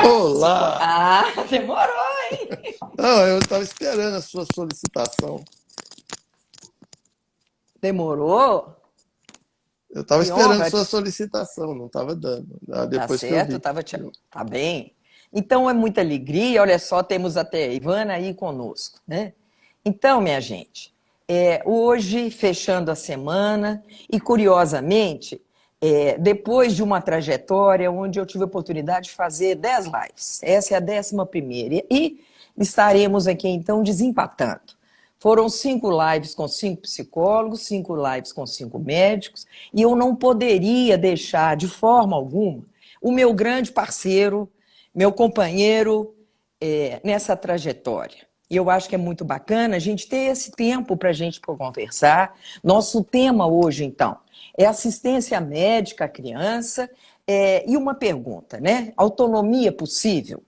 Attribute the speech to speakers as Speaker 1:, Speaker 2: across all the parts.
Speaker 1: Olá!
Speaker 2: Ah, demorou, hein?
Speaker 1: Não, eu estava esperando a sua solicitação.
Speaker 2: Demorou?
Speaker 1: Eu estava
Speaker 2: Que
Speaker 1: esperando
Speaker 2: honra.
Speaker 1: sua solicitação, não estava dando.
Speaker 2: Tá
Speaker 1: Depois que eu
Speaker 2: certo?
Speaker 1: vi.
Speaker 2: Tá bem. Então é muita alegria. Olha só, temos até a Ivana aí conosco, né? Então, minha gente, hoje, fechando a semana, e curiosamente, depois de uma trajetória onde eu tive a oportunidade de fazer 10 lives, essa é a 11ª, e estaremos aqui então desempatando. Foram 5 lives com 5 psicólogos, 5 lives com 5 médicos, e eu não poderia deixar de forma alguma o meu grande parceiro, meu companheiro nessa trajetória. E eu acho que é muito bacana a gente ter esse tempo para a gente conversar. Nosso tema hoje, então, é assistência médica à criança e uma pergunta, né? Autonomia possível?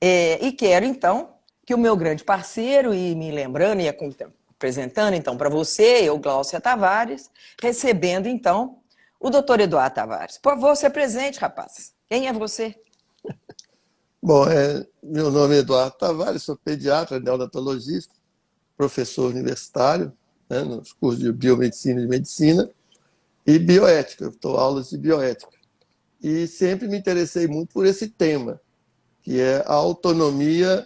Speaker 2: E quero, então, que o meu grande parceiro, e me lembrando e apresentando, então, para você, eu, Gláucia Tavares, recebendo, então, o doutor Eduardo Tavares. Por favor, se apresente, rapaz. Quem é você?
Speaker 1: Bom, meu nome é Eduardo Tavares, sou pediatra, neonatologista, professor universitário, né, nos cursos de biomedicina e medicina, e bioética, eu dou aulas de bioética. E sempre me interessei muito por esse tema, que é a autonomia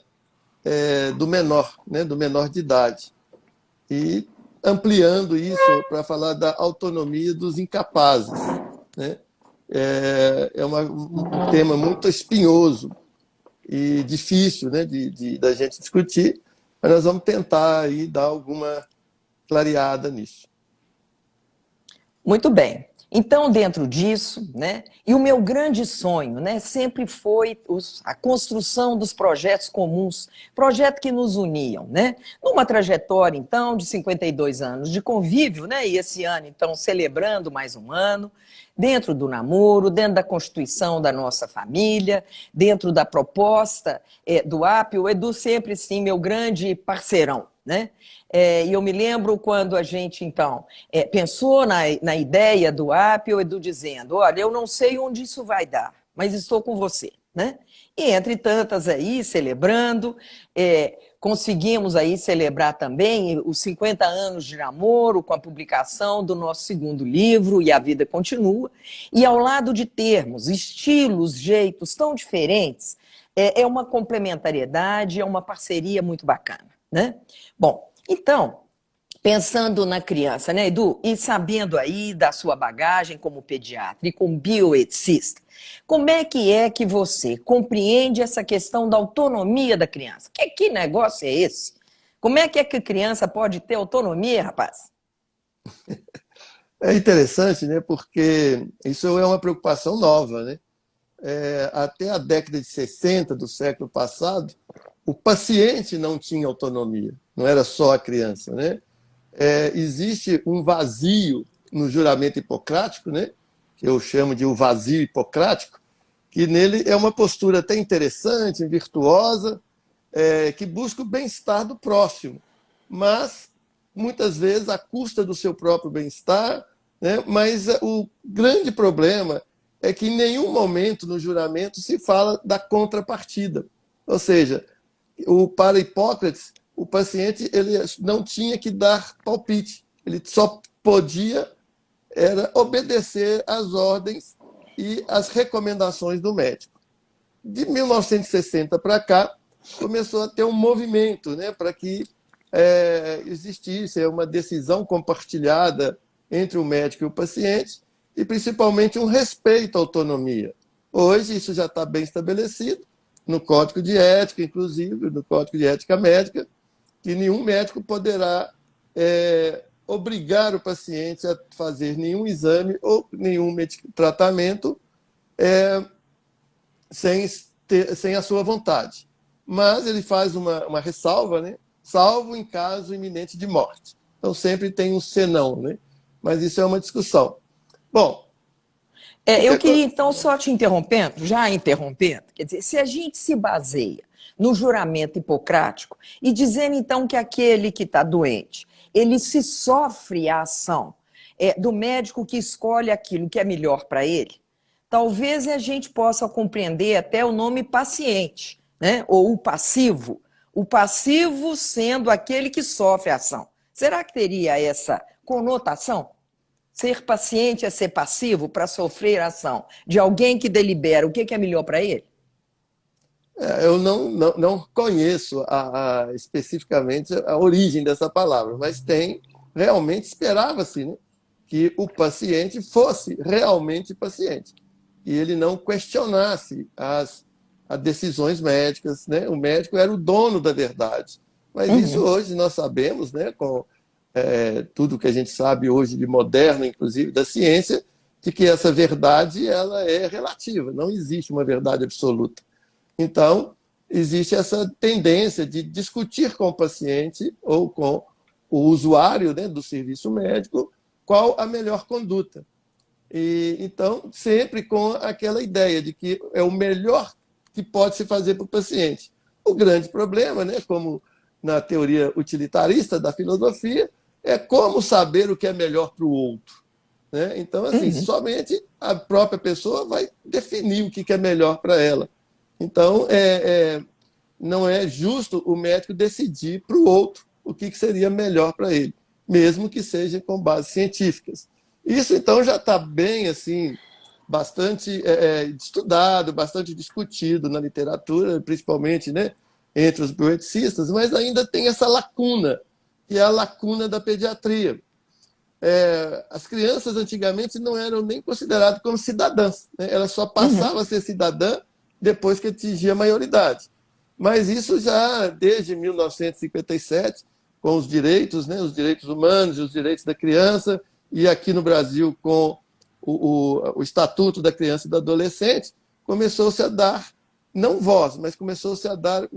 Speaker 1: do menor, né, do menor de idade. E ampliando isso para falar da autonomia dos incapazes, né? Um tema muito espinhoso e difícil, né, da gente discutir, mas nós vamos tentar aí dar alguma clareada nisso.
Speaker 2: Muito bem. Então, dentro disso, né, e o meu grande sonho, né, sempre foi a construção dos projetos comuns, projetos que nos uniam, né, numa trajetória, então, de 52 anos de convívio, né, e esse ano, então, celebrando mais um ano, dentro do namoro, dentro da constituição da nossa família, dentro da proposta do Apio, o Edu sempre, sim, meu grande parceirão, né, e eu me lembro quando a gente, então, pensou na ideia do Apio, Edu dizendo, olha, eu não sei onde isso vai dar, mas estou com você, né? E entre tantas aí, celebrando, conseguimos aí celebrar também os 50 anos de namoro com a publicação do nosso segundo livro, E a Vida Continua, e ao lado de termos, estilos, jeitos tão diferentes, é uma complementariedade, é uma parceria muito bacana, né? Bom, então, pensando na criança, né, Edu? E sabendo aí da sua bagagem como pediatra e como bioeticista, como é que você compreende essa questão da autonomia da criança? Que negócio é esse? Como é que a criança pode ter autonomia, rapaz?
Speaker 1: É interessante, né, porque isso é uma preocupação nova, né? Até a década de 60 do século passado, o paciente não tinha autonomia, não era só a criança, né? Existe um vazio no juramento hipocrático, né? Que eu chamo de o vazio hipocrático, que nele é uma postura até interessante, virtuosa, que busca o bem-estar do próximo, mas muitas vezes à custa do seu próprio bem-estar, né? Mas o grande problema é que em nenhum momento no juramento se fala da contrapartida. Ou seja, para Hipócrates, o paciente ele não tinha que dar palpite, ele só podia era obedecer às ordens e às recomendações do médico. De 1960 para cá, começou a ter um movimento, né, para que existisse uma decisão compartilhada entre o médico e o paciente e, principalmente, um respeito à autonomia. Hoje, isso já está bem estabelecido no Código de Ética, inclusive, no Código de Ética Médica, que nenhum médico poderá obrigar o paciente a fazer nenhum exame ou nenhum tratamento sem a sua vontade. Mas ele faz uma ressalva, né? Salvo em caso iminente de morte. Então sempre tem um senão, né? Mas isso é uma discussão. Bom, o que
Speaker 2: Eu queria então só te interrompendo, já interrompendo, quer dizer, se a gente se baseia no juramento hipocrático e dizendo então que aquele que está doente, ele se sofre a ação do médico que escolhe aquilo que é melhor para ele, talvez a gente possa compreender até o nome paciente, né? Ou o passivo. O passivo sendo aquele que sofre a ação. Será que teria essa conotação? Ser paciente é ser passivo para sofrer a ação de alguém que delibera o que é melhor para ele?
Speaker 1: Eu não conheço especificamente a origem dessa palavra, mas realmente esperava-se, né, que o paciente fosse realmente paciente, e ele não questionasse as decisões médicas, né? O médico era o dono da verdade. Mas isso hoje nós sabemos, né, com tudo que a gente sabe hoje de moderno, inclusive da ciência, de que essa verdade ela é relativa, não existe uma verdade absoluta. Então, existe essa tendência de discutir com o paciente ou com o usuário, né, do serviço médico qual a melhor conduta. E, então, sempre com aquela ideia de que é o melhor que pode se fazer para o paciente. O grande problema, né, como na teoria utilitarista da filosofia, é como saber o que é melhor para o outro, né? Então, assim, somente a própria pessoa vai definir o que é melhor para ela. Então, não é justo o médico decidir para o outro o que seria melhor para ele, mesmo que seja com bases científicas. Isso, então, já está bem, assim, bastante estudado, bastante discutido na literatura, principalmente, né, entre os bioeticistas, mas ainda tem essa lacuna, que é a lacuna da pediatria. As crianças, antigamente, não eram nem consideradas como cidadãs, né? Elas só passavam a ser cidadã depois que atingia a maioridade. Mas isso já desde 1957, com os direitos, né, os direitos humanos e os direitos da criança, e aqui no Brasil com o Estatuto da Criança e do Adolescente, começou-se a dar, não voz, mas começou-se a dar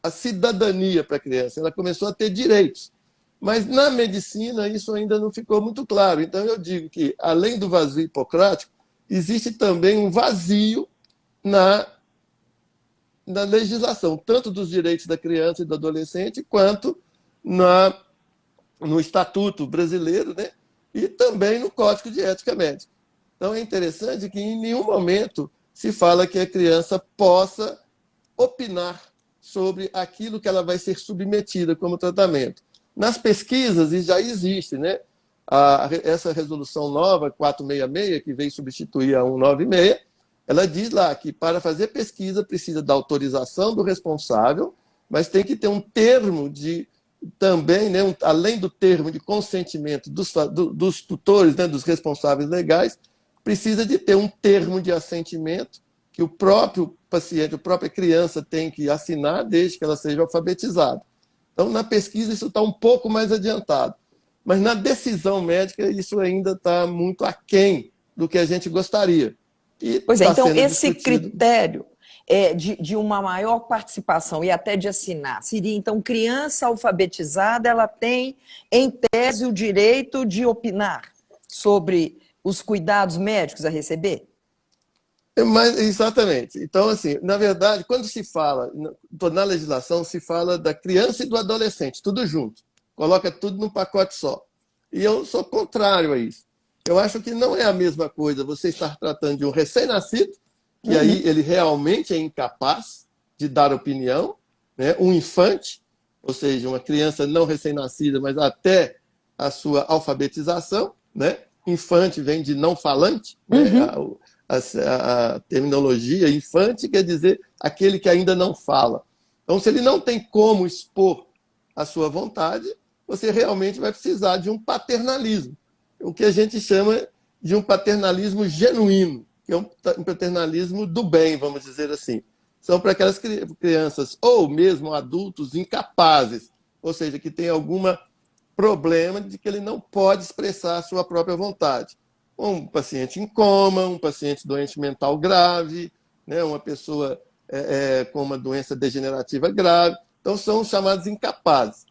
Speaker 1: a cidadania para a criança. Ela começou a ter direitos. Mas na medicina isso ainda não ficou muito claro. Então eu digo que, além do vazio hipocrático, existe também um vazio na legislação, tanto dos direitos da criança e do adolescente, quanto no Estatuto brasileiro, né? E também no Código de Ética Médica. Então é interessante que em nenhum momento se fala que a criança possa opinar sobre aquilo que ela vai ser submetida como tratamento. Nas pesquisas, e já existe, né? Essa resolução nova, 466, que veio substituir a 196, ela diz lá que para fazer pesquisa precisa da autorização do responsável, mas tem que ter um termo também, né, além do termo de consentimento dos tutores, né, dos responsáveis legais, precisa de ter um termo de assentimento que o próprio paciente, a própria criança tem que assinar desde que ela seja alfabetizada. Então, na pesquisa, isso está um pouco mais adiantado. Mas na decisão médica, isso ainda está muito aquém do que a gente gostaria.
Speaker 2: Pois é, então esse critério de uma maior participação e até de assinar, seria então criança alfabetizada, ela tem, em tese, o direito de opinar sobre os cuidados médicos a receber?
Speaker 1: Exatamente. Então, assim, na verdade, quando se fala, na legislação, se fala da criança e do adolescente, tudo junto. Coloca tudo num pacote só. E eu sou contrário a isso. Eu acho que não é a mesma coisa você estar tratando de um recém-nascido, que aí ele realmente é incapaz de dar opinião, né? Um infante, ou seja, uma criança não recém-nascida, mas até a sua alfabetização, né? Infante vem de não falante, né? A terminologia infante quer dizer aquele que ainda não fala. Então, se ele não tem como expor a sua vontade, você realmente vai precisar de um paternalismo, o que a gente chama de um paternalismo genuíno, que é um paternalismo do bem, vamos dizer assim. São para aquelas crianças ou mesmo adultos incapazes, ou seja, que tem algum problema de que ele não pode expressar a sua própria vontade. Um paciente em coma, um paciente doente mental grave, né, uma pessoa com uma doença degenerativa grave. Então, são os chamados incapazes.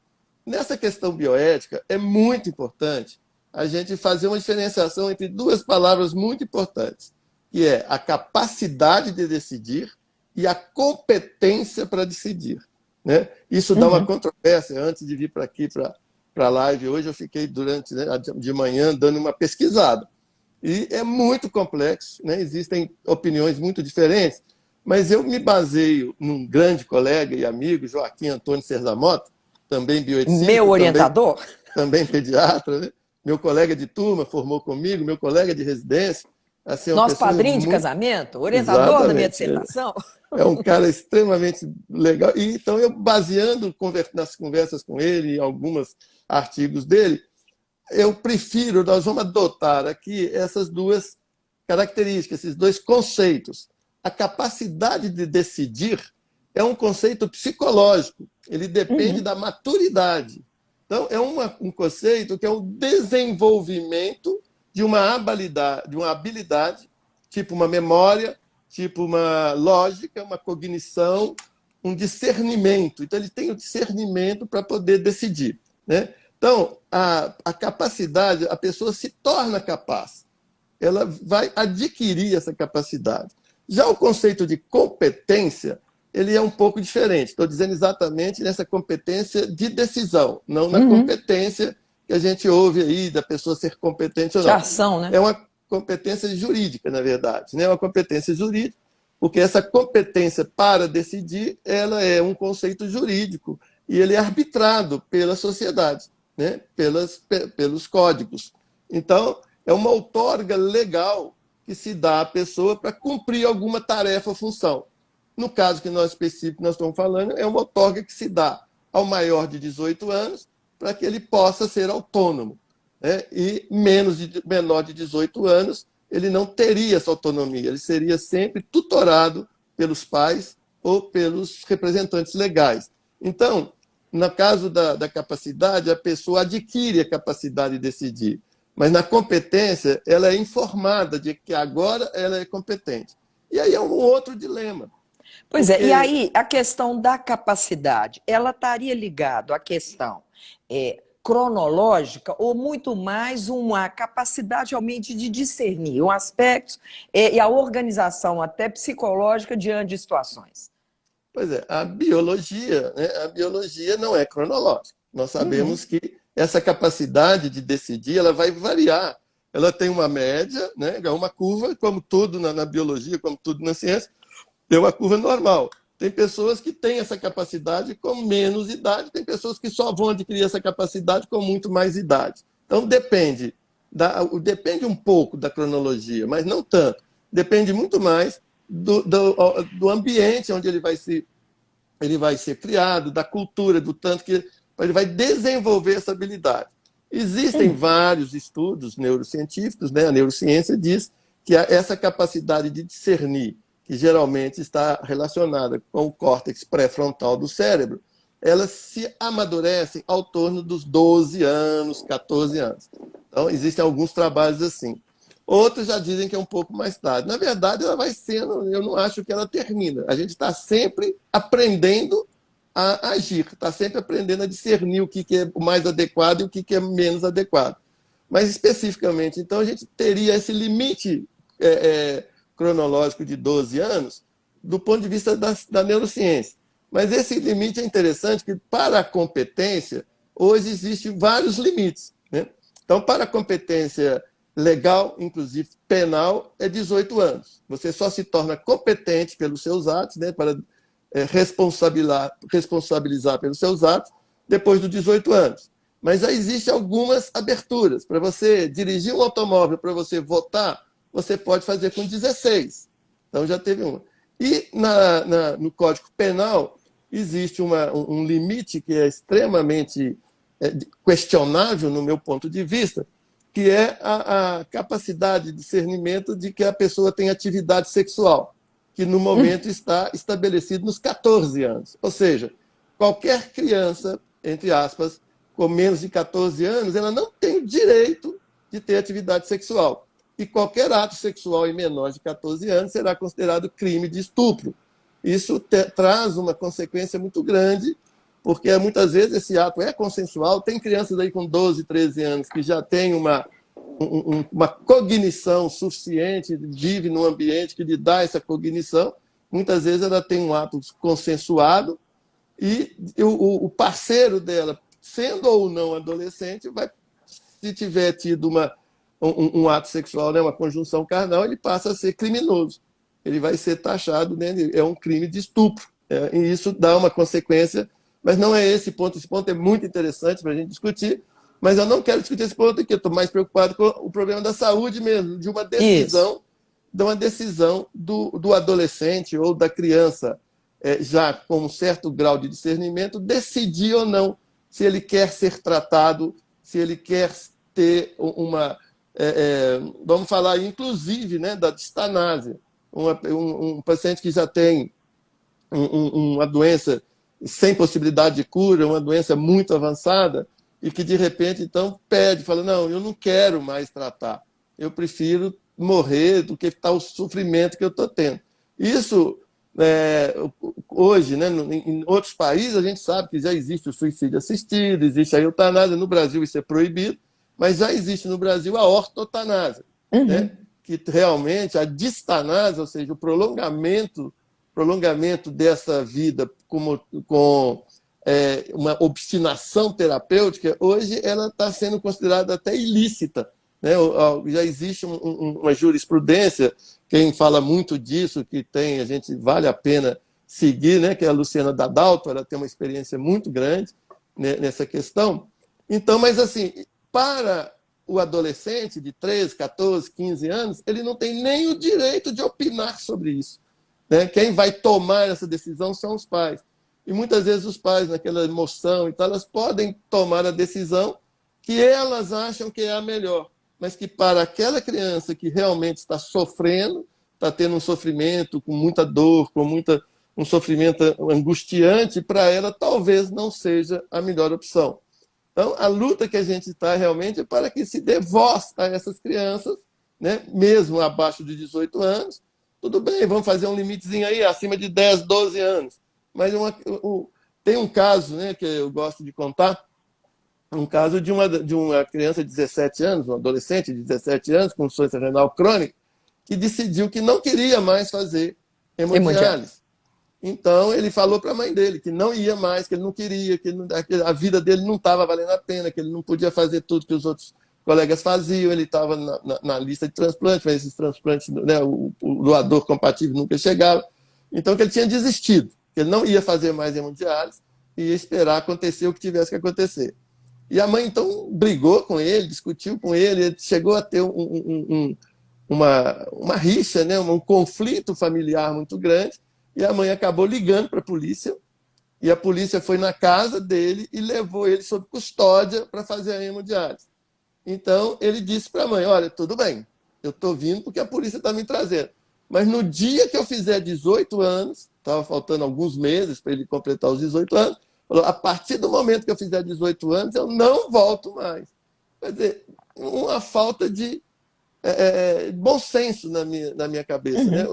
Speaker 1: Nessa questão bioética, é muito importante a gente fazer uma diferenciação entre duas palavras muito importantes, que é a capacidade de decidir e a competência para decidir, né? Isso dá uma controvérsia. Antes de vir para aqui, para a live hoje, eu fiquei de manhã dando uma pesquisada. E é muito complexo, né? Existem opiniões muito diferentes, mas eu me baseio num grande colega e amigo, Joaquim Antônio Serzamoto, também
Speaker 2: Meu
Speaker 1: bioeticista,
Speaker 2: orientador?
Speaker 1: também pediatra, né? Meu colega de turma formou comigo, meu colega de residência, assim, é uma
Speaker 2: Nosso
Speaker 1: pessoa
Speaker 2: padrinho de
Speaker 1: muito...
Speaker 2: casamento? Orientador da minha
Speaker 1: Exatamente.
Speaker 2: dissertação?
Speaker 1: É um cara extremamente legal. E então, eu, baseando nas conversas com ele, em alguns artigos dele, eu prefiro, nós vamos adotar aqui essas duas características, esses dois conceitos. A capacidade de decidir é um conceito psicológico, ele depende da maturidade. Então, é um conceito que é o desenvolvimento de uma habilidade, tipo uma memória, tipo uma lógica, uma cognição, um discernimento. Então, ele tem o discernimento para poder decidir, né? Então, a capacidade, a pessoa se torna capaz, ela vai adquirir essa capacidade. Já o conceito de competência, ele é um pouco diferente. Estou dizendo exatamente nessa competência de decisão, não na competência que a gente ouve aí da pessoa ser competente ou
Speaker 2: De
Speaker 1: não.
Speaker 2: ação, né?
Speaker 1: É uma competência jurídica, na verdade, né? É uma competência jurídica, porque essa competência para decidir, ela é um conceito jurídico e ele é arbitrado pela sociedade, né? Pelos códigos. Então, é uma outorga legal que se dá à pessoa para cumprir alguma tarefa ou função. No caso que nós específico nós estamos falando, é uma outorga que se dá ao maior de 18 anos para que ele possa ser autônomo, né? E menor de 18 anos, ele não teria essa autonomia, ele seria sempre tutorado pelos pais ou pelos representantes legais. Então, no caso da capacidade, a pessoa adquire a capacidade de decidir, mas na competência, ela é informada de que agora ela é competente. E aí é um outro dilema.
Speaker 2: Pois é, e aí a questão da capacidade, ela estaria ligada à questão cronológica ou muito mais uma capacidade realmente de discernir um aspecto e a organização até psicológica diante de situações?
Speaker 1: Pois é, a biologia, né? A biologia não é cronológica. Nós sabemos que essa capacidade de decidir, ela vai variar. Ela tem uma média, né? Uma curva, como tudo na biologia, como tudo na ciência, tem uma curva normal. Tem pessoas que têm essa capacidade com menos idade, tem pessoas que só vão adquirir essa capacidade com muito mais idade. Então, depende um pouco da cronologia, mas não tanto. Depende muito mais do ambiente onde ele vai ser criado, da cultura, do tanto que ele vai desenvolver essa habilidade. Existem vários estudos neurocientíficos, né? A neurociência diz que essa capacidade de discernir, que geralmente está relacionada com o córtex pré-frontal do cérebro, elas se amadurecem ao torno dos 12 anos, 14 anos. Então, existem alguns trabalhos assim. Outros já dizem que é um pouco mais tarde. Na verdade, ela vai sendo, eu não acho que ela termina. A gente está sempre aprendendo a agir, está sempre aprendendo a discernir o que é o mais adequado e o que é menos adequado. Mas, especificamente, então, a gente teria esse limite cronológico de 12 anos do ponto de vista da neurociência. Mas esse limite é interessante, que para a competência, hoje existem vários limites, né? Então, para a competência legal, inclusive penal, é 18 anos. Você só se torna competente pelos seus atos, né, para responsabilizar pelos seus atos, depois dos 18 anos. Mas já existem algumas aberturas. Para você dirigir um automóvel, para você votar, você pode fazer com 16. Então, já teve uma. E no Código Penal, existe um limite que é extremamente questionável, no meu ponto de vista, que é a capacidade de discernimento de que a pessoa tem atividade sexual, que no momento está estabelecido nos 14 anos. Ou seja, qualquer criança, entre aspas, com menos de 14 anos, ela não tem o direito de ter atividade sexual. E qualquer ato sexual em menor de 14 anos será considerado crime de estupro. Isso traz uma consequência muito grande, porque muitas vezes esse ato é consensual. Tem crianças aí com 12, 13 anos que já têm uma cognição suficiente, vive num ambiente que lhe dá essa cognição. Muitas vezes ela tem um ato consensuado e o parceiro dela, sendo ou não adolescente, se tiver tido um ato sexual, né, uma conjunção carnal, ele passa a ser criminoso. Ele vai ser taxado, né, é um crime de estupro. E isso dá uma consequência, mas não é esse ponto. Esse ponto é muito interessante para a gente discutir, mas eu não quero discutir esse ponto aqui. Eu estou mais preocupado com o problema da saúde mesmo, de uma decisão do adolescente ou da criança, já com um certo grau de discernimento, decidir ou não se ele quer ser tratado, se ele quer ter uma... vamos falar, inclusive, né, da distanásia. Um paciente que já tem uma doença sem possibilidade de cura, uma doença muito avançada, e que, de repente, então, fala, não, eu não quero mais tratar, eu prefiro morrer do que estar o sofrimento que eu estou tendo. Isso, hoje, né, em outros países, a gente sabe que já existe o suicídio assistido, existe a eutanásia. No Brasil isso é proibido, mas já existe no Brasil a ortotanásia, né, que realmente a distanásia, ou seja, o prolongamento dessa vida com uma obstinação terapêutica, hoje ela está sendo considerada até ilícita, né? Já existe uma jurisprudência, quem fala muito disso, que tem, vale a pena seguir, né? Que é a Luciana Dadalto, ela tem uma experiência muito grande, né, nessa questão. Então, mas assim, para o adolescente de 13, 14, 15 anos, ele não tem nem o direito de opinar sobre isso, né? Quem vai tomar essa decisão são os pais. E muitas vezes os pais, naquela emoção e tal, elas podem tomar a decisão que elas acham que é a melhor, mas que para aquela criança que realmente está sofrendo, está tendo um sofrimento com muita dor, um sofrimento angustiante, para ela talvez não seja a melhor opção. Então, a luta que a gente está realmente é para que se dê voz a essas crianças, né, mesmo abaixo de 18 anos. Tudo bem, vamos fazer um limitezinho aí, acima de 10, 12 anos. Mas tem um caso, né, que eu gosto de contar, um caso de uma criança de 17 anos, um adolescente de 17 anos, com insuficiência renal crônica, que decidiu que não queria mais fazer hemodiálise. Então, ele falou para a mãe dele que não ia mais, que ele não queria, que a vida dele não estava valendo a pena, que ele não podia fazer tudo que os outros colegas faziam, ele estava na lista de transplantes, mas esses transplantes, né, o doador compatível nunca chegava. Então, que ele tinha desistido, que ele não ia fazer mais hemodiálise e ia esperar acontecer o que tivesse que acontecer. E a mãe, então, brigou com ele, discutiu com ele chegou a ter uma rixa, né, um conflito familiar muito grande, e a mãe acabou ligando para a polícia, e a polícia foi na casa dele e levou ele sob custódia para fazer a hemodiálise. Então, ele disse para a mãe, olha, tudo bem, eu estou vindo porque a polícia está me trazendo, mas no dia que eu fizer 18 anos, estava faltando alguns meses para ele completar os 18 anos, falou, a partir do momento que eu fizer 18 anos, eu não volto mais. Quer dizer, uma falta de bom senso na minha cabeça. Né?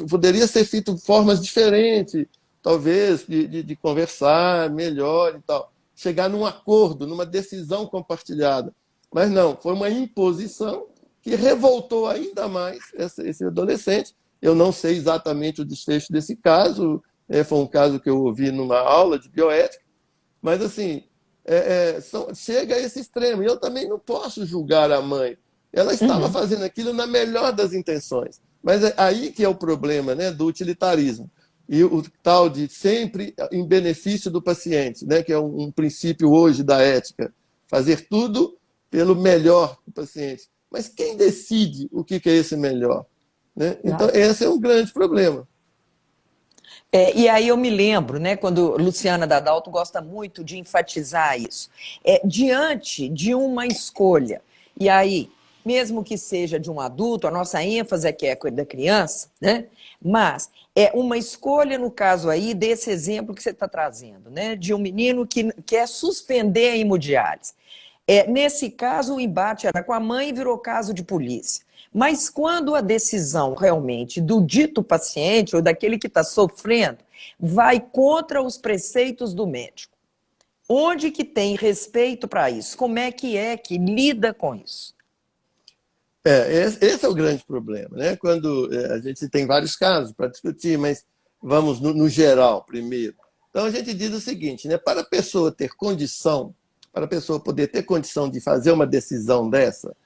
Speaker 1: Poderia ser feito de formas diferentes, talvez, de conversar melhor e tal. Chegar num acordo, numa decisão compartilhada. Mas não, foi uma imposição que revoltou ainda mais esse adolescente. Eu não sei exatamente o desfecho desse caso, foi um caso que eu ouvi numa aula de bioética, mas assim, chega a esse extremo. E eu também não posso julgar a mãe. Ela estava fazendo aquilo na melhor das intenções. Mas é aí que é o problema, né, do utilitarismo. E o tal de sempre em benefício do paciente, né, que é um princípio hoje da ética. Fazer tudo pelo melhor do paciente. Mas quem decide o que é esse melhor? Né? Então, esse é um grande problema.
Speaker 2: E aí eu me lembro, né, quando Luciana Dadalto gosta muito de enfatizar isso. Diante de uma escolha, e aí, mesmo que seja de um adulto, a nossa ênfase aqui é da criança, né? Mas é uma escolha, no caso aí, desse exemplo que você está trazendo, né? De um menino que quer suspender a hemodiálise. Nesse caso, o embate era com a mãe e virou caso de polícia. Mas quando a decisão realmente do dito paciente ou daquele que está sofrendo vai contra os preceitos do médico, onde que tem respeito para isso? Como é que lida com isso?
Speaker 1: Esse é o grande problema, né? Quando a gente tem vários casos para discutir, mas vamos no geral primeiro. Então a gente diz o seguinte, né? Para a pessoa ter condição, para a pessoa poder ter condição de fazer uma decisão dessa,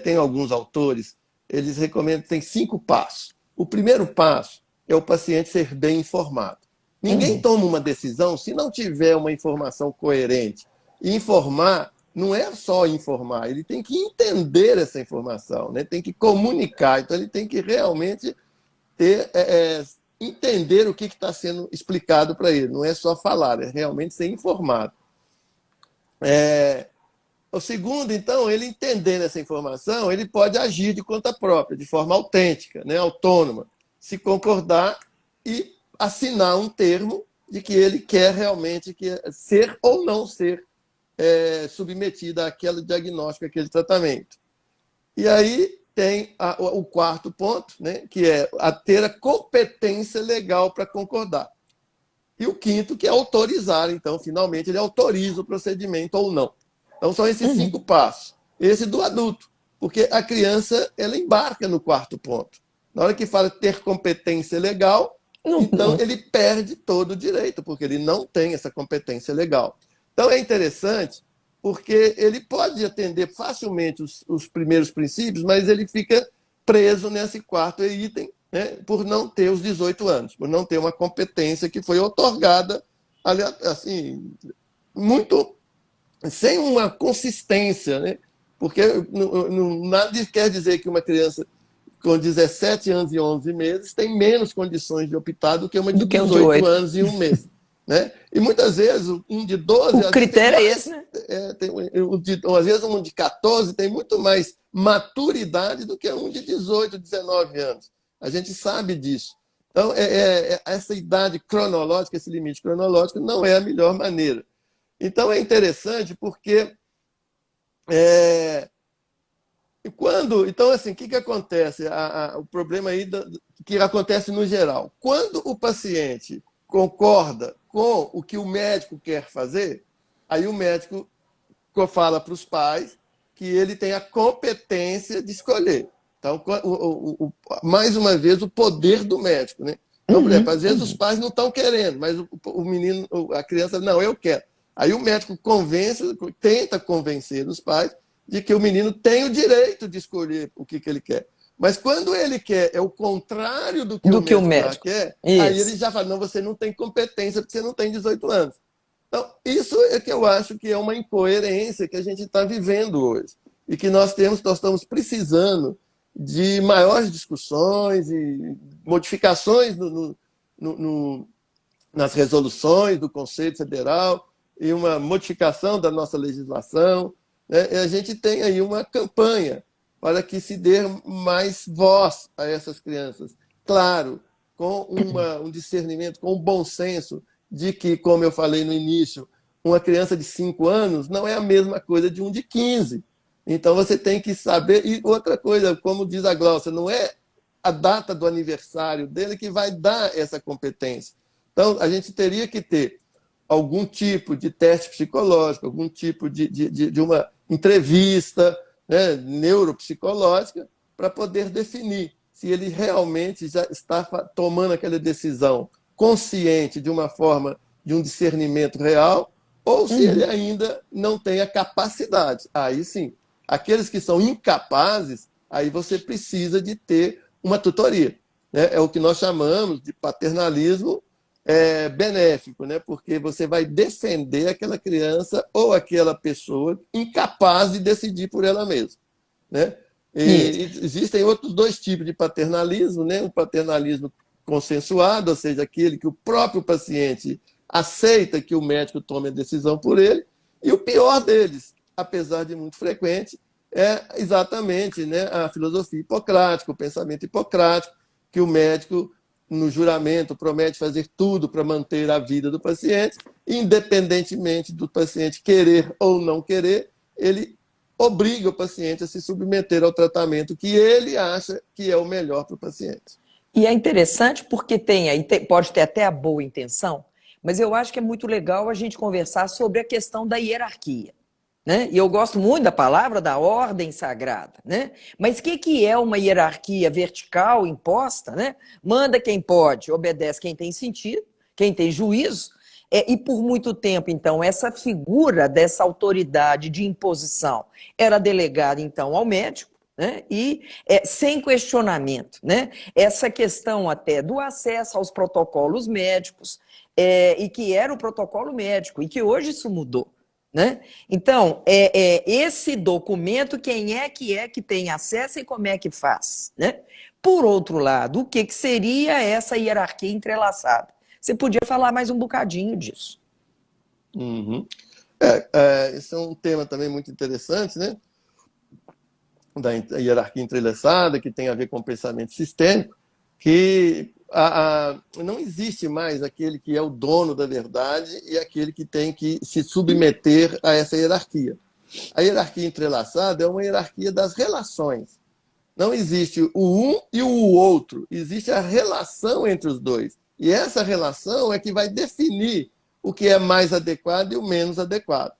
Speaker 1: tem alguns autores, eles recomendam que tem 5 passos. O primeiro passo é o paciente ser bem informado. Ninguém toma uma decisão se não tiver uma informação coerente. E informar não é só informar, ele tem que entender essa informação, né? Tem que comunicar, então ele tem que realmente entender o que está sendo explicado para ele. Não é só falar, é realmente ser informado. O segundo, então, ele entendendo essa informação, ele pode agir de conta própria, de forma autêntica, né? Autônoma, se concordar e assinar um termo de que ele quer realmente ser ou não ser submetido àquele diagnóstico, àquele tratamento. E aí tem o quarto ponto, né, que é ter a competência legal para concordar. E o quinto, que é autorizar. Então, finalmente, ele autoriza o procedimento ou não. Então, são esses 5 passos. Esse do adulto, porque a criança ela embarca no quarto ponto. Na hora que fala ter competência legal, então ele perde todo o direito, porque ele não tem essa competência legal. Então, é interessante, porque ele pode atender facilmente os primeiros princípios, mas ele fica preso nesse quarto item, né, por não ter os 18 anos, por não ter uma competência que foi otorgada, assim, muito sem uma consistência, né? Porque nada quer dizer que uma criança com 17 anos e 11 meses tem menos condições de optar do que uma de 18 anos e 1 mês. Né? E muitas vezes um de 12...
Speaker 2: O critério é esse, né?
Speaker 1: Às vezes um de 14 tem muito mais maturidade do que um de 18, 19 anos. A gente sabe disso. Então, essa idade cronológica, esse limite cronológico, não é a melhor maneira. Então, é interessante porque... Então, assim, o que acontece? O problema aí que acontece no geral. Quando o paciente concorda com o que o médico quer fazer, aí o médico fala para os pais que ele tem a competência de escolher. Então, mais uma vez, o poder do médico, né? Então, por exemplo, às vezes os pais não estão querendo, mas o menino, a criança, não, eu quero. Aí o médico tenta convencer os pais de que o menino tem o direito de escolher o que ele quer. Mas quando ele quer é o contrário do que o médico quer, isso. Aí ele já fala, não, você não tem competência porque você não tem 18 anos. Então, isso é que eu acho que é uma incoerência que a gente está vivendo hoje. E que nós estamos precisando de maiores discussões e modificações nas resoluções do Conselho Federal e uma modificação da nossa legislação. Né? E a gente tem aí uma campanha para que se dê mais voz a essas crianças. Claro, com um discernimento, com um bom senso de que, como eu falei no início, uma criança de 5 anos não é a mesma coisa de um de 15. Então, você tem que saber... E outra coisa, como diz a Glaucia, não é a data do aniversário dele que vai dar essa competência. Então, a gente teria que ter algum tipo de teste psicológico, algum tipo de uma entrevista, né, neuropsicológica, para poder definir se ele realmente já está tomando aquela decisão consciente de uma forma de um discernimento real, ou se ele ainda não tem a capacidade. Aí sim, aqueles que são incapazes, aí você precisa de ter uma tutoria. Né? É o que nós chamamos de paternalismo benéfico, né? Porque você vai defender aquela criança ou aquela pessoa incapaz de decidir por ela mesma. Né? E existem outros 2 tipos de paternalismo, né? O paternalismo consensuado, ou seja, aquele que o próprio paciente aceita que o médico tome a decisão por ele, e o pior deles, apesar de muito frequente, é exatamente, né, a filosofia hipocrática, o pensamento hipocrático, que o médico, no juramento, promete fazer tudo para manter a vida do paciente, independentemente do paciente querer ou não querer, ele obriga o paciente a se submeter ao tratamento que ele acha que é o melhor para o paciente.
Speaker 2: E é interessante porque pode ter até a boa intenção, mas eu acho que é muito legal a gente conversar sobre a questão da hierarquia. Né? E eu gosto muito da palavra da ordem sagrada. Né? Mas o que é uma hierarquia vertical imposta? Né? Manda quem pode, obedece quem tem sentido, quem tem juízo. E por muito tempo, então, essa figura dessa autoridade de imposição era delegada, então, ao médico, né? E sem questionamento, né? Essa questão até do acesso aos protocolos médicos, e que era o protocolo médico, e que hoje isso mudou. Né? Então, esse documento, quem é que tem acesso e como é que faz? Né? Por outro lado, o que seria essa hierarquia entrelaçada? Você podia falar mais um bocadinho disso.
Speaker 1: Uhum. Esse é um tema também muito interessante, né? Da hierarquia entrelaçada, que tem a ver com o pensamento sistêmico, que não existe mais aquele que é o dono da verdade e aquele que tem que se submeter a essa hierarquia. A hierarquia entrelaçada é uma hierarquia das relações. Não existe o um e o outro, existe a relação entre os dois. E essa relação é que vai definir o que é mais adequado e o menos adequado.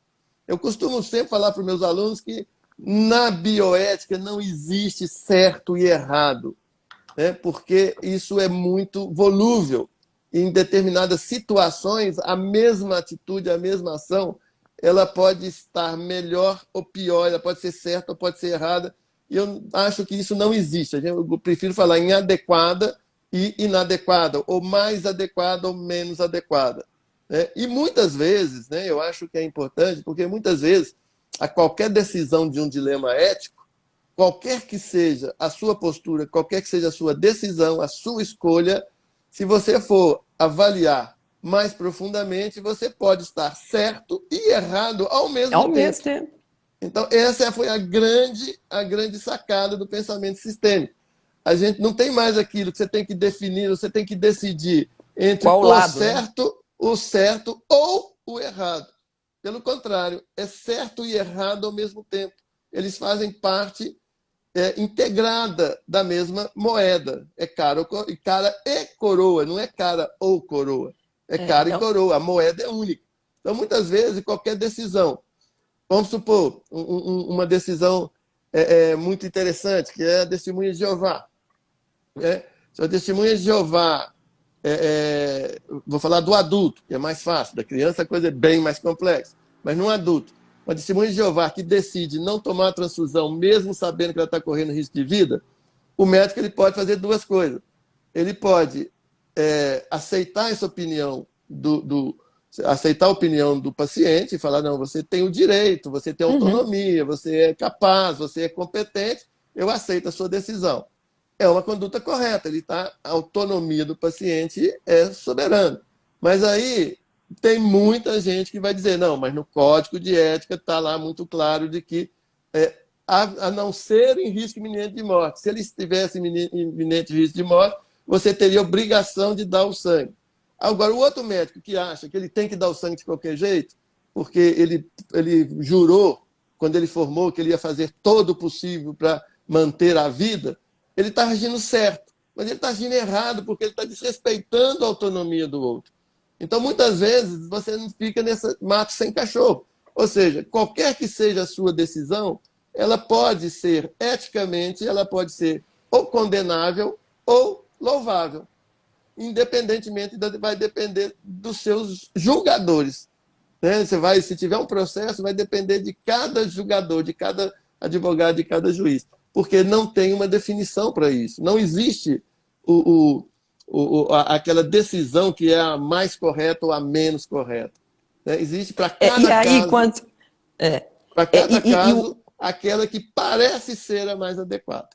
Speaker 1: Eu costumo sempre falar para os meus alunos que na bioética não existe certo e errado, né? Porque isso é muito volúvel. Em determinadas situações, a mesma atitude, a mesma ação, ela pode estar melhor ou pior, ela pode ser certa ou pode ser errada. E eu acho que isso não existe. Eu prefiro falar em adequada e inadequada, ou mais adequada ou menos adequada. E muitas vezes, né, eu acho que é importante, porque muitas vezes, a qualquer decisão de um dilema ético, qualquer que seja a sua postura, qualquer que seja a sua decisão, a sua escolha, se você for avaliar mais profundamente, você pode estar certo e errado ao mesmo tempo. Então, essa foi a grande sacada do pensamento sistêmico. A gente não tem mais aquilo que você tem que definir, você tem que decidir entre o certo ou o errado. Pelo contrário, é certo e errado ao mesmo tempo. Eles fazem parte integrada da mesma moeda. É cara e coroa, não é cara ou coroa. É cara e coroa, a moeda é única. Então, muitas vezes, qualquer decisão, vamos supor, uma decisão muito interessante, que é a testemunha de Jeová. Se a testemunha de Jeová, vou falar do adulto, que é mais fácil, da criança a coisa é bem mais complexa, mas no adulto, uma testemunha de Jeová que decide não tomar a transfusão, mesmo sabendo que ela está correndo risco de vida, o médico ele pode fazer duas coisas. Ele pode aceitar essa opinião aceitar a opinião do paciente e falar, não, você tem o direito, você tem autonomia, você é capaz, você é competente, eu aceito a sua decisão. É uma conduta correta, a autonomia do paciente é soberana. Mas aí tem muita gente que vai dizer, não, mas no código de ética está lá muito claro de que, a não ser em risco iminente de morte, se ele estivesse em iminente risco de morte, você teria obrigação de dar o sangue. Agora, o outro médico que acha que ele tem que dar o sangue de qualquer jeito, porque ele jurou, quando ele formou, que ele ia fazer todo o possível para manter a vida, ele está agindo certo, mas ele está agindo errado, porque ele está desrespeitando a autonomia do outro. Então, muitas vezes, você não fica nessa mato sem cachorro. Ou seja, qualquer que seja a sua decisão, ela pode ser, eticamente, ela pode ser ou condenável ou louvável. Independentemente, vai depender dos seus julgadores. Se tiver um processo, vai depender de cada julgador, de cada advogado, de cada juiz, porque não tem uma definição para isso. Não existe aquela decisão que é a mais correta ou a menos correta. Existe para cada caso, aquela que parece ser a mais adequada.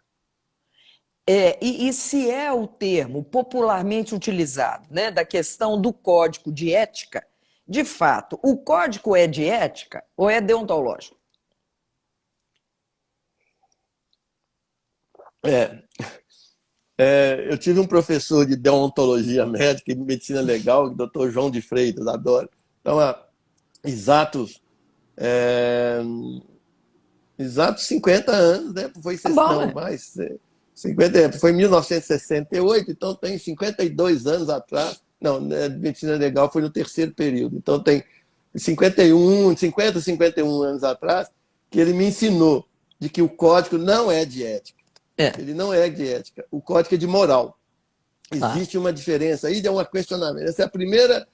Speaker 2: E se é o termo popularmente utilizado, né, da questão do código de ética, de fato, o código é de ética ou é deontológico?
Speaker 1: Eu tive um professor de deontologia médica e medicina legal, o Dr. João de Freitas, adoro. Então, há exatos 50 anos, né? Mais 50, foi em 1968, então tem 52 anos atrás. Não, medicina legal foi no terceiro período. Então tem 50, 51 anos atrás, que ele me ensinou de que o código não é de ética. Ele não é de ética. O código é de moral. Existe uma diferença aí, é um questionamento. Essa é a primeira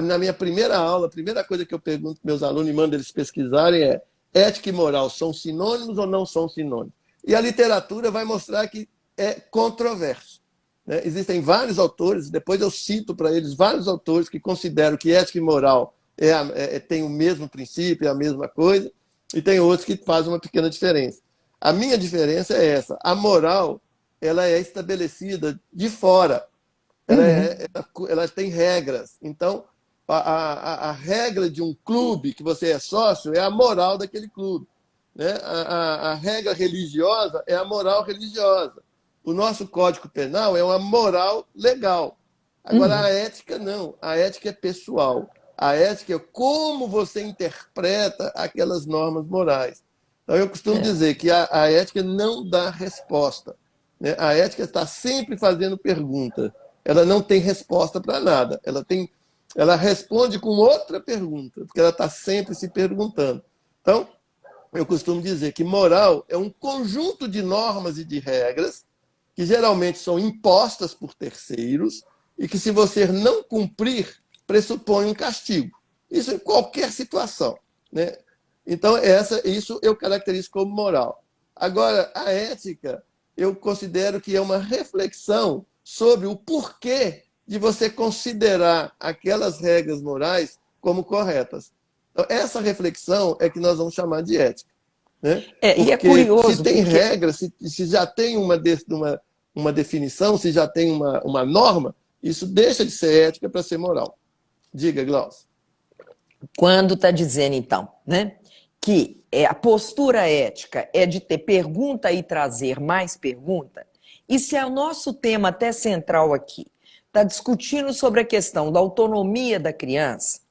Speaker 1: na minha primeira aula, a primeira coisa que eu pergunto para meus alunos e mando eles pesquisarem é: ética e moral são sinônimos ou não são sinônimos? E a literatura vai mostrar que é controverso, né? Existem vários autores, depois eu cito para eles vários autores que consideram que ética e moral tem o mesmo princípio, é a mesma coisa, e tem outros que fazem uma pequena diferença. A minha diferença é essa: a moral ela é estabelecida de fora, ela tem regras. Então, a regra de um clube que você é sócio é a moral daquele clube, né? A regra religiosa é a moral religiosa. O nosso Código Penal é uma moral legal. Agora, a ética não. A ética é pessoal. A ética é como você interpreta aquelas normas morais. Então, eu costumo dizer que a ética não dá resposta, né? A ética está sempre fazendo pergunta. Ela não tem resposta para nada. Ela responde com outra pergunta, porque ela está sempre se perguntando. Então, eu costumo dizer que moral é um conjunto de normas e de regras que geralmente são impostas por terceiros e que, se você não cumprir, pressupõe um castigo. Isso em qualquer situação, né? Então, isso eu caracterizo como moral. Agora, a ética, eu considero que é uma reflexão sobre o porquê de você considerar aquelas regras morais como corretas. Então, essa reflexão é que nós vamos chamar de ética, né?
Speaker 2: E é curioso,
Speaker 1: se tem regra, se já tem uma definição, se já tem uma norma, isso deixa de ser ética para ser moral. Diga, Glaucio.
Speaker 2: Quando está dizendo, então, né, que a postura ética é de ter pergunta e trazer mais pergunta, e se é o nosso tema até central aqui, está discutindo sobre a questão da autonomia da criança,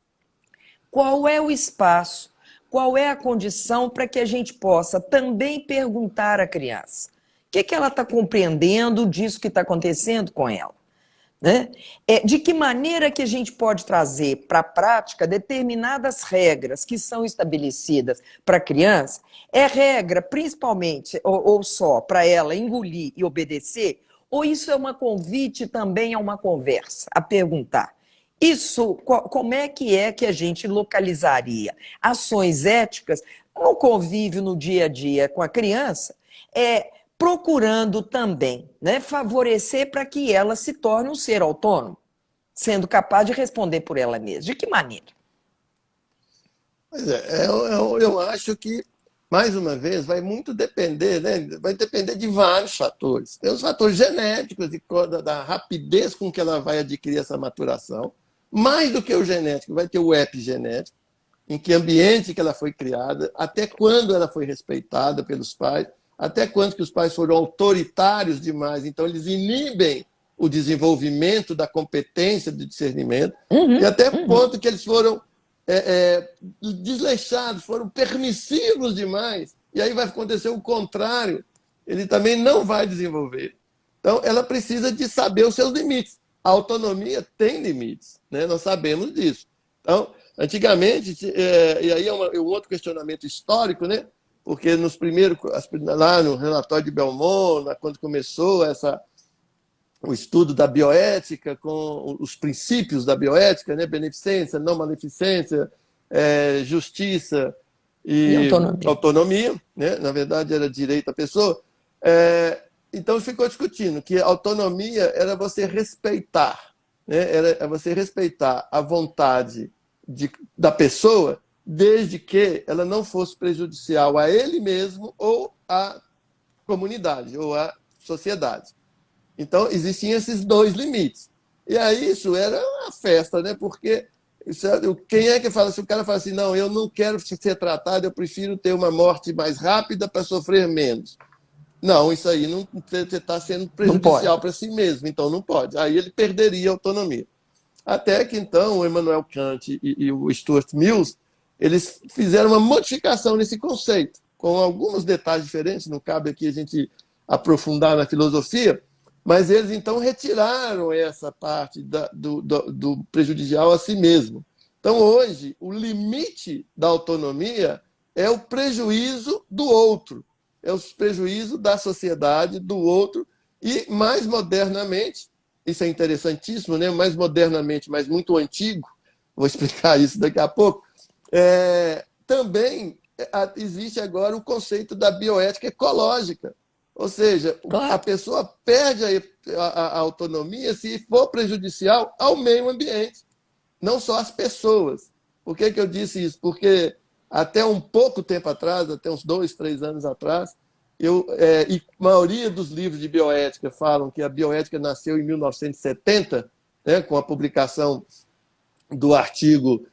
Speaker 2: qual é o espaço, qual é a condição para que a gente possa também perguntar à criança o que ela está compreendendo disso que está acontecendo com ela, né? De que maneira que a gente pode trazer para a prática determinadas regras que são estabelecidas para a criança, regra principalmente ou só para ela engolir e obedecer, ou isso é um convite também a uma conversa, a perguntar. Isso, como é que a gente localizaria ações éticas no convívio no dia a dia com a criança, procurando também, né, favorecer para que ela se torne um ser autônomo, sendo capaz de responder por ela mesma. De que maneira?
Speaker 1: Pois eu acho que, mais uma vez, vai muito depender, né? Vai depender de vários fatores. Tem os fatores genéticos, da rapidez com que ela vai adquirir essa maturação. Mais do que o genético, vai ter o epigenético, em que ambiente que ela foi criada, até quando ela foi respeitada pelos pais, até quando que os pais foram autoritários demais, então eles inibem o desenvolvimento da competência de discernimento, e até o ponto que eles foram desleixados, foram permissivos demais, e aí vai acontecer o contrário, ele também não vai desenvolver. Então, ela precisa de saber os seus limites. A autonomia tem limites, né? Nós sabemos disso. Então, antigamente, e aí é um outro questionamento histórico, né? Porque nos primeiros, lá no relatório de Belmont, quando começou o estudo da bioética, com os princípios da bioética, né? Beneficência, não maleficência, justiça e autonomia, né? Na verdade, era direito à pessoa. Então, ficou discutindo que a autonomia era você respeitar, né? Era você respeitar a vontade da pessoa, desde que ela não fosse prejudicial a ele mesmo ou à comunidade, ou à sociedade. Então, existiam esses dois limites. E aí isso era uma festa, né? Porque quem é que fala, se o cara fala assim, não, eu não quero ser tratado, eu prefiro ter uma morte mais rápida para sofrer menos. Não, isso aí não, você está sendo prejudicial para si mesmo, então não pode. Aí ele perderia a autonomia. Até que, então, o Immanuel Kant e o Stuart Mills, eles fizeram uma modificação nesse conceito, com alguns detalhes diferentes, não cabe aqui a gente aprofundar na filosofia, mas eles, então, retiraram essa parte do prejudicial a si mesmo. Então, hoje, o limite da autonomia é o prejuízo do outro, é o prejuízo da sociedade, do outro, e, mais modernamente, isso é interessantíssimo, né? Mais modernamente, mas muito antigo, vou explicar isso daqui a pouco. Também existe agora o conceito da bioética ecológica, ou seja,
Speaker 2: Claro.
Speaker 1: a pessoa perde a autonomia se for prejudicial ao meio ambiente, não só às pessoas. Por que eu disse isso? Porque até um pouco tempo atrás, até uns 2, 3 anos atrás, e a maioria dos livros de bioética falam que a bioética nasceu em 1970, né, com a publicação do artigo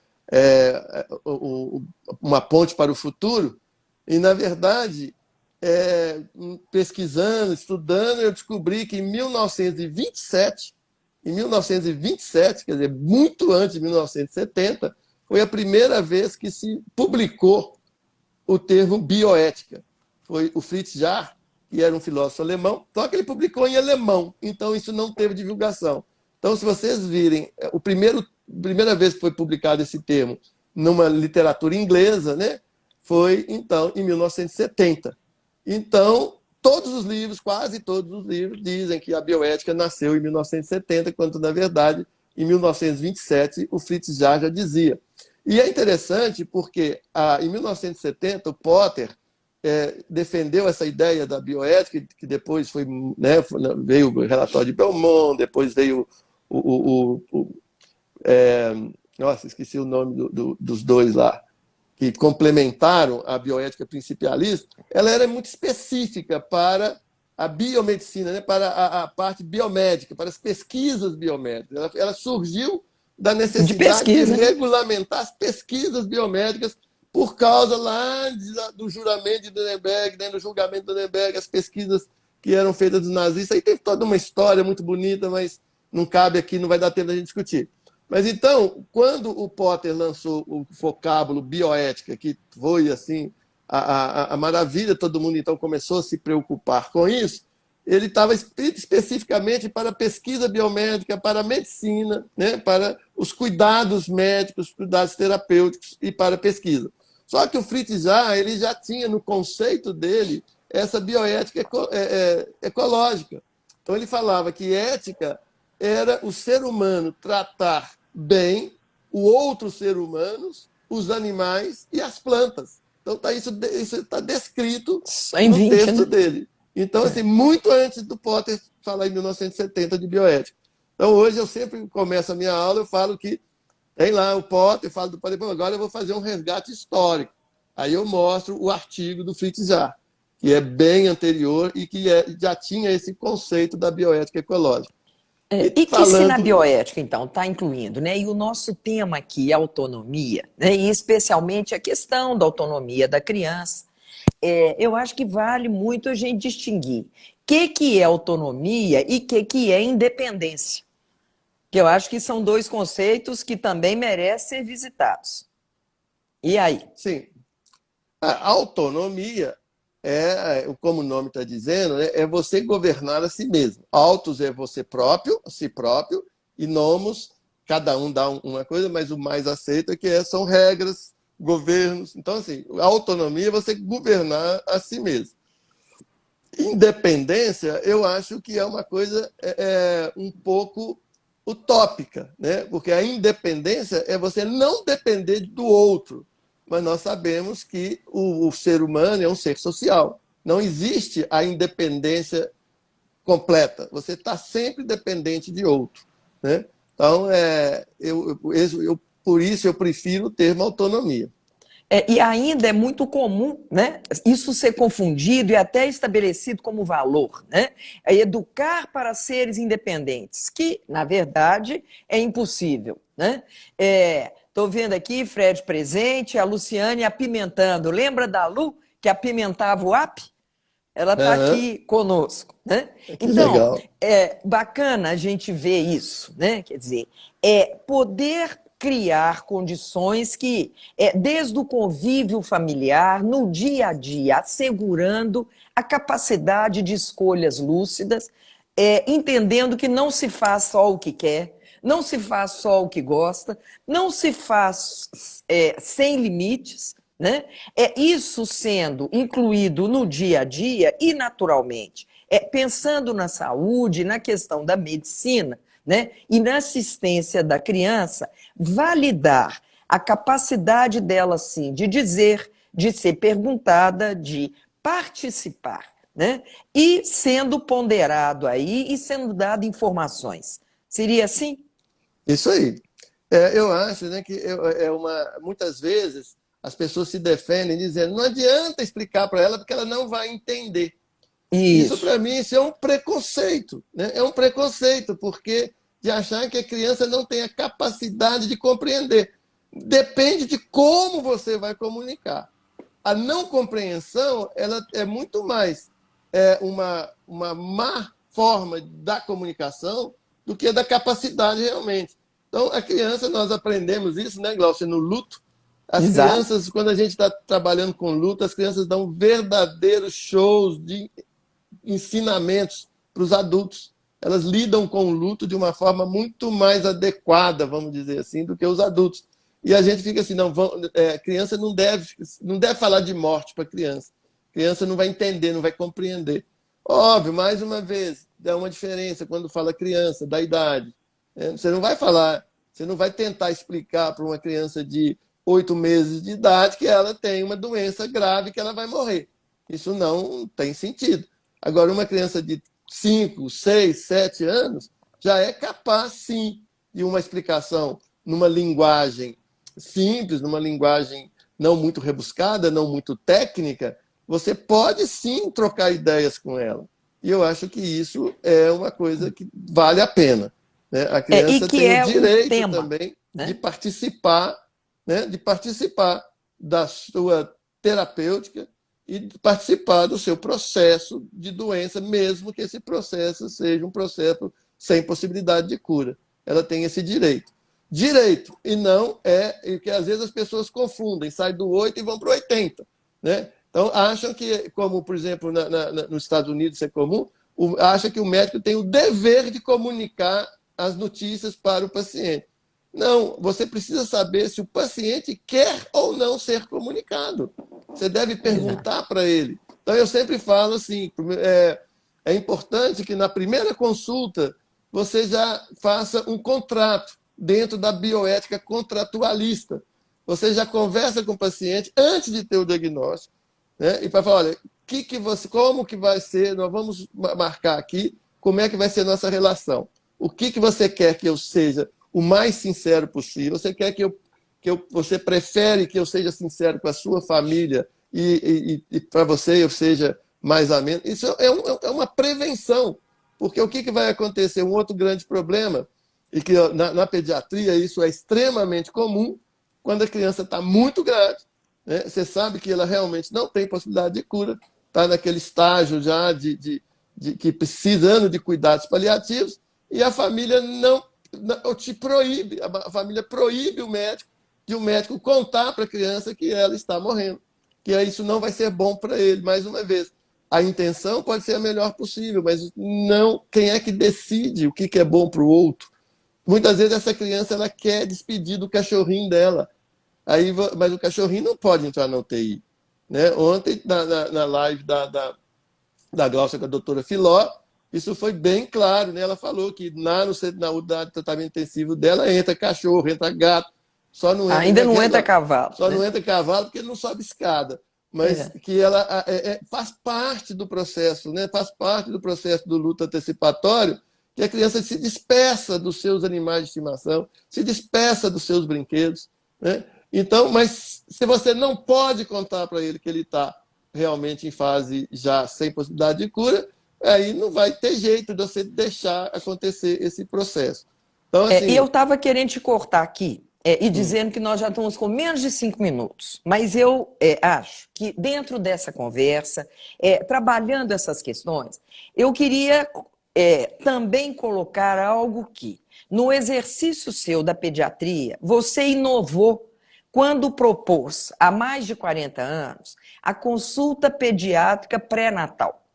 Speaker 1: Uma Ponte para o Futuro, e, na verdade, pesquisando, estudando, eu descobri que em 1927, quer dizer, muito antes de 1970, foi a primeira vez que se publicou o termo bioética. Foi o Fritz Jarr, que era um filósofo alemão, só que ele publicou em alemão, então isso não teve divulgação. Então, se vocês virem, primeira vez que foi publicado esse termo numa literatura inglesa, né, foi, então, em 1970. Então, todos os livros, quase todos os livros, dizem que a bioética nasceu em 1970, quando, na verdade, em 1927, o Fritz Jarr já dizia. E é interessante porque, em 1970, o Potter defendeu essa ideia da bioética, que depois veio o relatório de Belmont, depois veio nossa, esqueci o nome dos dois lá, que complementaram a bioética principialista. Ela era muito específica para a biomedicina, né, para a parte biomédica, para as pesquisas biomédicas. Ela surgiu da necessidade de regulamentar as pesquisas biomédicas por causa lá do juramento de Nuremberg, né, do julgamento de Nuremberg, as pesquisas que eram feitas dos nazistas. Aí teve toda uma história muito bonita, mas não cabe aqui, não vai dar tempo da gente discutir. Mas então, quando o Potter lançou o vocábulo bioética, que foi assim a maravilha, todo mundo então começou a se preocupar com isso, ele estava escrito especificamente para pesquisa biomédica, para a medicina, né, para os cuidados médicos, cuidados terapêuticos e para a pesquisa. Só que o Fritz Jarr, ele já tinha no conceito dele essa bioética ecológica. Então ele falava que ética era o ser humano tratar bem o outro ser humano, os animais e as plantas. Então isso está descrito no texto dele. Então, assim, muito antes do Potter falar em 1970 de bioética. Então, hoje eu sempre começo a minha aula, eu falo que tem lá o Potter, eu falo do Potter, agora eu vou fazer um resgate histórico. Aí eu mostro o artigo do Fritz Jarr, que é bem anterior e que já tinha esse conceito da bioética ecológica.
Speaker 2: E que se na bioética, então, está incluindo, né? E o nosso tema aqui é autonomia, né? E especialmente a questão da autonomia da criança. Eu acho que vale muito a gente distinguir o que é autonomia e o que é independência. Que eu acho que são dois conceitos que também merecem ser visitados. E aí?
Speaker 1: Sim. A autonomia como o nome está dizendo, né, é você governar a si mesmo. Autos é você próprio, a si próprio, e nomos, cada um dá uma coisa, mas o mais aceito é que são regras, governos. Então, assim, a autonomia é você governar a si mesmo. Independência, eu acho que é uma coisa um pouco utópica, né? Porque a independência é você não depender do outro. Mas nós sabemos que o ser humano é um ser social. Não existe a independência completa. Você está sempre dependente de outro, né? Então, por isso eu prefiro o termo autonomia.
Speaker 2: E ainda é muito comum, né, isso ser confundido e até estabelecido como valor, né? É educar para seres independentes, que, na verdade, é impossível, né? Estou vendo aqui, Fred presente, a Luciane apimentando. Lembra da Lu, que apimentava o app? Ela está aqui conosco, né? Então,
Speaker 1: legal.
Speaker 2: É bacana a gente ver isso, né? Quer dizer, poder criar condições que, desde o convívio familiar, no dia a dia, assegurando a capacidade de escolhas lúcidas, entendendo que não se faz só o que quer, não se faz só o que gosta, não se faz sem limites, né? Isso sendo incluído no dia a dia e naturalmente, pensando na saúde, na questão da medicina, né? E na assistência da criança, validar a capacidade dela, sim, de dizer, de ser perguntada, de participar, né? E sendo ponderado aí e sendo dado informações. Seria assim?
Speaker 1: Isso aí. Eu acho, né, que muitas vezes as pessoas se defendem dizendo não adianta explicar para ela porque ela não vai entender. Isso,
Speaker 2: Isso.
Speaker 1: para mim, isso é um preconceito. Né? É um preconceito, porque de achar que a criança não tem a capacidade de compreender. Depende de como você vai comunicar. A não compreensão ela é muito mais uma má forma da comunicação do que da capacidade realmente. Então, a criança, nós aprendemos isso, né, Glaucia, no luto. As
Speaker 2: Exato.
Speaker 1: crianças, quando a gente está trabalhando com luto, as crianças dão verdadeiros shows de ensinamentos para os adultos. Elas lidam com o luto de uma forma muito mais adequada, vamos dizer assim, do que os adultos. E a gente fica assim, não, criança não deve falar de morte para criança. Criança não vai entender, não vai compreender. Óbvio, mais uma vez, dá uma diferença quando fala criança, da idade. Você não vai falar, você não vai tentar explicar para uma criança de 8 meses de idade que ela tem uma doença grave que ela vai morrer. Isso não tem sentido. Agora, uma criança de 5, 6, 7 anos já é capaz, sim, de uma explicação numa linguagem simples, numa linguagem não muito rebuscada, não muito técnica. Você pode, sim, trocar ideias com ela. E eu acho que isso é uma coisa que vale a pena. Né? A
Speaker 2: E
Speaker 1: criança
Speaker 2: que
Speaker 1: tem o
Speaker 2: é o
Speaker 1: direito
Speaker 2: tema,
Speaker 1: também de
Speaker 2: né?
Speaker 1: participar, né? De participar da sua terapêutica e participar do seu processo de doença, mesmo que esse processo seja um processo sem possibilidade de cura. Ela tem esse direito. Direito, e não que às vezes as pessoas confundem, saem do 8 e vão para o 80. Né? Então, acham que, como, por exemplo, nos Estados Unidos isso é comum, acha que o médico tem o dever de comunicar as notícias para o paciente. Não, você precisa saber se o paciente quer ou não ser comunicado. Você deve
Speaker 2: Exato.
Speaker 1: perguntar para ele. Então, eu sempre falo assim: é importante que na primeira consulta você já faça um contrato dentro da bioética contratualista. Você já conversa com o paciente antes de ter o diagnóstico, né? E para falar, olha, como que vai ser, nós vamos marcar aqui como é que vai ser a nossa relação. O que você quer que eu seja o mais sincero possível? Você quer você prefere que eu seja sincero com a sua família e para você eu seja mais ameno? Isso é uma prevenção, porque o que vai acontecer? Um outro grande problema, e que na pediatria isso é extremamente comum, quando a criança está muito grave, né? Você sabe que ela realmente não tem possibilidade de cura, está naquele estágio já de que precisando de cuidados paliativos, e a família não te proíbe, a família proíbe de um médico contar para a criança que ela está morrendo, que isso não vai ser bom para ele. Mais uma vez, a intenção pode ser a melhor possível, mas não quem é que decide o que é bom para o outro. Muitas vezes essa criança ela quer despedir do cachorrinho dela, mas o cachorrinho não pode entrar na UTI. Né? Ontem, na live da Glaucia com a doutora Filó, isso foi bem claro. Né? Ela falou que na unidade de tratamento intensivo dela entra cachorro, entra gato, só não entra,
Speaker 2: Ainda não entra cavalo,
Speaker 1: só não
Speaker 2: né?
Speaker 1: entra cavalo porque ele não sobe escada. Mas
Speaker 2: É.
Speaker 1: que ela faz parte do processo, né? Faz parte do processo do luto antecipatório, que a criança se despeça dos seus animais de estimação, se despeça dos seus brinquedos. Né? Então, mas se você não pode contar para ele que ele está realmente em fase já sem possibilidade de cura, aí não vai ter jeito de você deixar acontecer esse processo. Então,
Speaker 2: E eu
Speaker 1: assim.
Speaker 2: estava querendo te cortar aqui e dizendo que nós já estamos com menos de 5 minutos, mas eu acho que dentro dessa conversa, trabalhando essas questões, eu queria também colocar algo que, no exercício seu da pediatria, você inovou quando propôs, há mais de 40 anos, a consulta pediátrica pré-natal.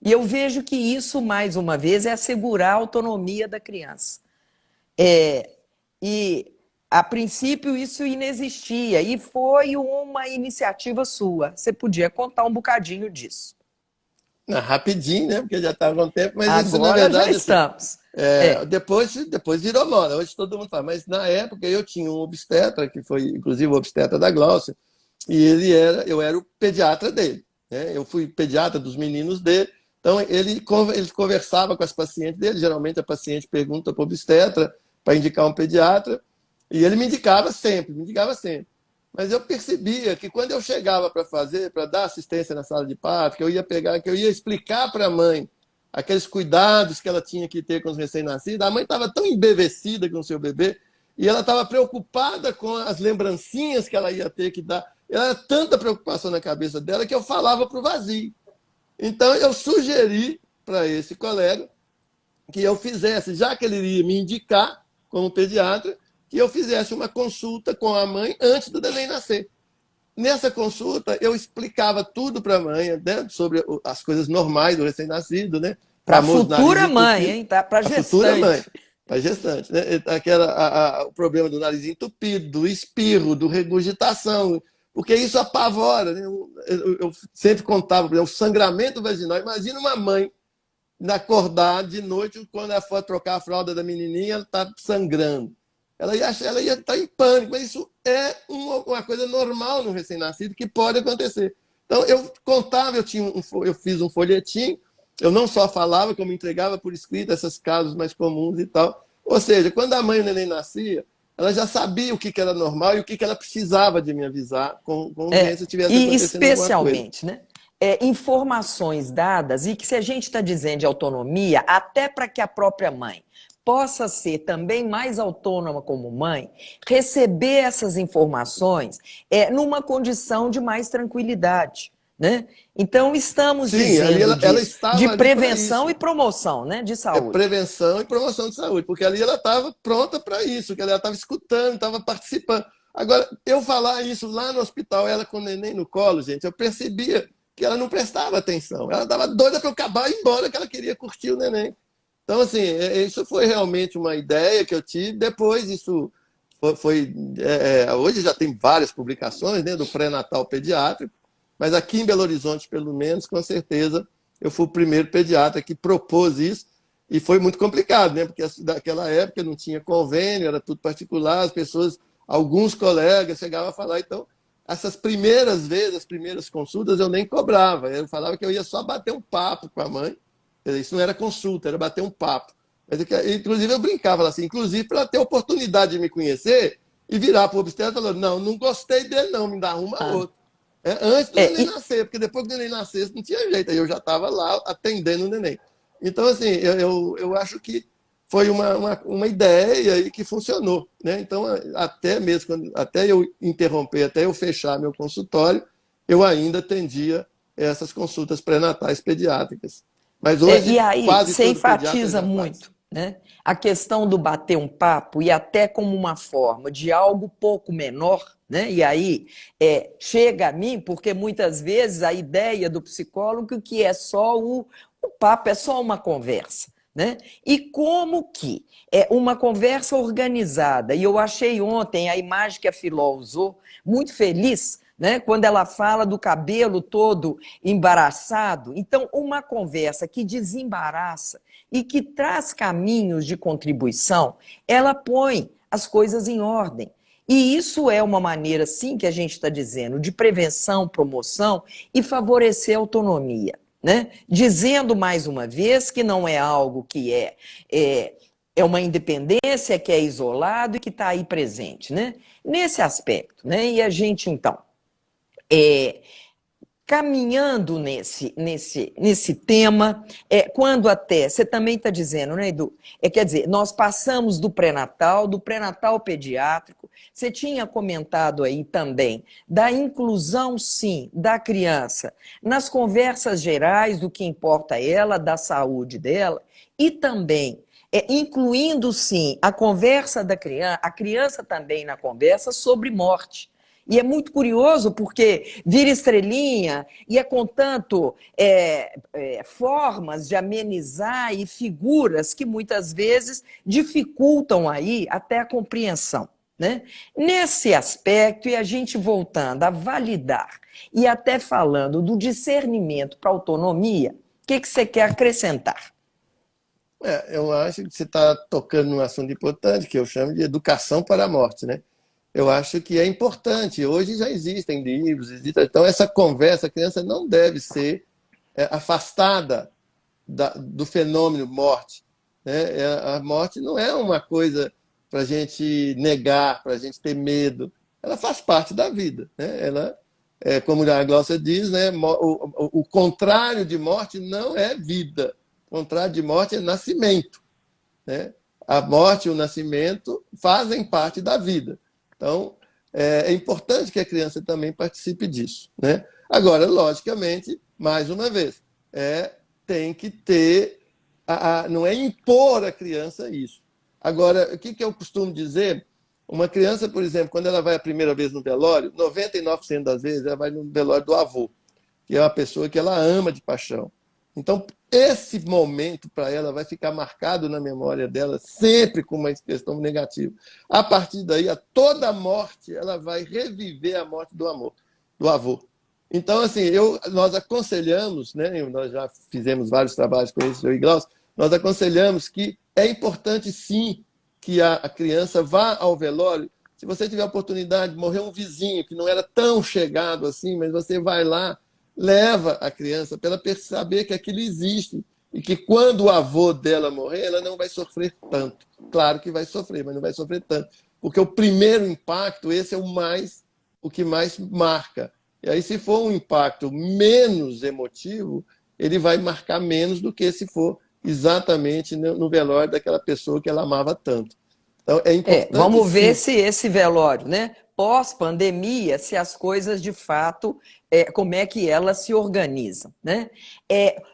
Speaker 2: E eu vejo que isso, mais uma vez, é assegurar a autonomia da criança. E, a princípio, isso inexistia, e foi uma iniciativa sua. Você podia contar um bocadinho disso.
Speaker 1: Rapidinho, né? Porque já estava há um tempo, mas isso, na
Speaker 2: Agora já
Speaker 1: verdade, assim,
Speaker 2: estamos. É.
Speaker 1: depois virou moda, hoje todo mundo fala, mas na época eu tinha um obstetra, que foi inclusive o obstetra da Glaucia, e eu era o pediatra dele, né? Eu fui pediatra dos meninos dele, então ele conversava com as pacientes dele, geralmente a paciente pergunta para o obstetra para indicar um pediatra, e ele me indicava sempre. Mas eu percebia que quando eu chegava para dar assistência na sala de parto, que eu ia explicar para a mãe aqueles cuidados que ela tinha que ter com os recém-nascidos, a mãe estava tão embevecida com o seu bebê e ela estava preocupada com as lembrancinhas que ela ia ter que dar. Ela era tanta preocupação na cabeça dela que eu falava para o vazio. Então eu sugeri para esse colega que eu fizesse, já que ele iria me indicar como pediatra, que eu fizesse uma consulta com a mãe antes do neném nascer. Nessa consulta, eu explicava tudo para a mãe, né, sobre as coisas normais do recém-nascido, né?
Speaker 2: Para a
Speaker 1: Famoso nariz
Speaker 2: futura mãe,
Speaker 1: entupido.
Speaker 2: hein? Tá? Para
Speaker 1: A futura mãe,
Speaker 2: gestante.
Speaker 1: para gestante, né? O problema do nariz entupido, do espirro, do regurgitação, porque isso apavora. Né? Eu sempre contava, por exemplo, o sangramento vaginal. Imagina uma mãe acordar de noite, quando ela for trocar a fralda da menininha, ela está sangrando. Ela ia estar em pânico, mas isso é uma coisa normal no recém-nascido que pode acontecer. Então, eu contava, eu fiz um folhetim, eu não só falava, como entregava por escrito esses casos mais comuns e tal. Ou seja, quando a mãe e o neném nascia, ela já sabia o que era normal e o que ela precisava de me avisar com urgência se tivesse
Speaker 2: E
Speaker 1: acontecendo alguma coisa.
Speaker 2: especialmente, né? Informações dadas, e que se a gente está dizendo de autonomia, até para que a própria mãe possa ser também mais autônoma como mãe, receber essas informações numa condição de mais tranquilidade. Né? Então, estamos
Speaker 1: Sim, ali
Speaker 2: dizendo
Speaker 1: ela
Speaker 2: disso, de
Speaker 1: estava ali para
Speaker 2: prevenção e
Speaker 1: isso.
Speaker 2: promoção, né, de
Speaker 1: É
Speaker 2: saúde.
Speaker 1: prevenção e promoção de saúde, porque ali ela estava pronta para isso, que ela estava escutando, estava participando. Agora, eu falar isso lá no hospital, ela com o neném no colo, gente, eu percebia que ela não prestava atenção. Ela estava doida para eu acabar e ir embora, que ela queria curtir o neném. Então, assim, isso foi realmente uma ideia que eu tive. Depois, isso hoje já tem várias publicações, né, do pré-natal pediátrico, mas aqui em Belo Horizonte, pelo menos, com certeza, eu fui o primeiro pediatra que propôs isso. E foi muito complicado, né? Porque naquela época não tinha convênio, era tudo particular, as pessoas, alguns colegas chegavam a falar. Então, essas primeiras vezes, as primeiras consultas, eu nem cobrava. Eu falava que eu ia só bater um papo com a mãe. Isso não era consulta, era bater um papo. Mas, inclusive, eu brincava assim, inclusive para ter oportunidade de me conhecer e virar para o obstetra e falar: não, não gostei dele, não, me dá arruma
Speaker 2: Ah,
Speaker 1: outro. Antes do neném
Speaker 2: e,
Speaker 1: nascer, porque depois que o neném nascesse não tinha jeito, aí eu já estava lá atendendo o neném. Então, assim, eu acho que foi uma ideia e que funcionou. Né? Então, até mesmo, até eu interromper, até eu fechar meu consultório, eu ainda atendia essas consultas pré-natais pediátricas. Mas
Speaker 2: e
Speaker 1: hoje,
Speaker 2: aí,
Speaker 1: quase
Speaker 2: você
Speaker 1: todo pediatra
Speaker 2: enfatiza
Speaker 1: já faz.
Speaker 2: muito, né? A questão do bater um papo e até como uma forma de algo pouco menor, né? E aí chega a mim, porque muitas vezes a ideia do psicólogo que é só o papo, é só uma conversa. Né? E como que é uma conversa organizada, e eu achei ontem a imagem que a Filó usou, muito feliz, né? Quando ela fala do cabelo todo embaraçado. Então, uma conversa que desembaraça e que traz caminhos de contribuição, ela põe as coisas em ordem. E isso é uma maneira, sim, que a gente está dizendo, de prevenção, promoção e favorecer a autonomia. Né? Dizendo mais uma vez que não é algo que é uma independência, que é isolado e que está aí presente. Né? Nesse aspecto, né? E a gente, então, caminhando nesse tema, quando até, você também está dizendo, né, Edu? Quer dizer, nós passamos do pré-natal pediátrico, você tinha comentado aí também da inclusão, sim, da criança nas conversas gerais do que importa a ela, da saúde dela, e também incluindo, sim, a conversa da criança, a criança também na conversa sobre morte. E é muito curioso porque vira estrelinha e com tanto formas de amenizar e figuras que muitas vezes dificultam aí até a compreensão. Né? Nesse aspecto, e a gente voltando a validar e até falando do discernimento para a autonomia, que você quer acrescentar?
Speaker 1: Eu acho que você está tocando num assunto importante, que eu chamo de educação para a morte, né? Eu acho que é importante. Hoje já existem livros, então essa conversa, a criança não deve ser afastada do fenômeno morte, né? A morte não é uma coisa para a gente negar, para a gente ter medo. Ela faz parte da vida, né? Ela, como a Glaucia diz, né? O contrário de morte não é vida. O contrário de morte é nascimento, né? A morte e o nascimento fazem parte da vida. Então, é importante que a criança também participe disso, né? Agora, logicamente, mais uma vez, tem que ter, não é impor à criança isso. Agora, o que eu costumo dizer? Uma criança, por exemplo, quando ela vai a primeira vez no velório, 99% das vezes ela vai no velório do avô, que é uma pessoa que ela ama de paixão. Então, esse momento para ela vai ficar marcado na memória dela sempre com uma questão negativa. A partir daí, a toda morte, ela vai reviver a morte do avô. Então, assim, nós aconselhamos, né, nós já fizemos vários trabalhos com isso, eu e Glaucio, nós aconselhamos que é importante, sim, que a criança vá ao velório. Se você tiver a oportunidade de morrer um vizinho que não era tão chegado assim, mas você vai lá, leva a criança para ela saber que aquilo existe e que quando o avô dela morrer, ela não vai sofrer tanto. Claro que vai sofrer, mas não vai sofrer tanto. Porque o primeiro impacto, esse é o que mais marca. E aí, se for um impacto menos emotivo, ele vai marcar menos do que se for exatamente no velório daquela pessoa que ela amava tanto. Então, é importante,
Speaker 2: vamos ver
Speaker 1: sim.
Speaker 2: se esse velório, né, pós-pandemia, se as coisas de fato, como é que elas se organizam, né?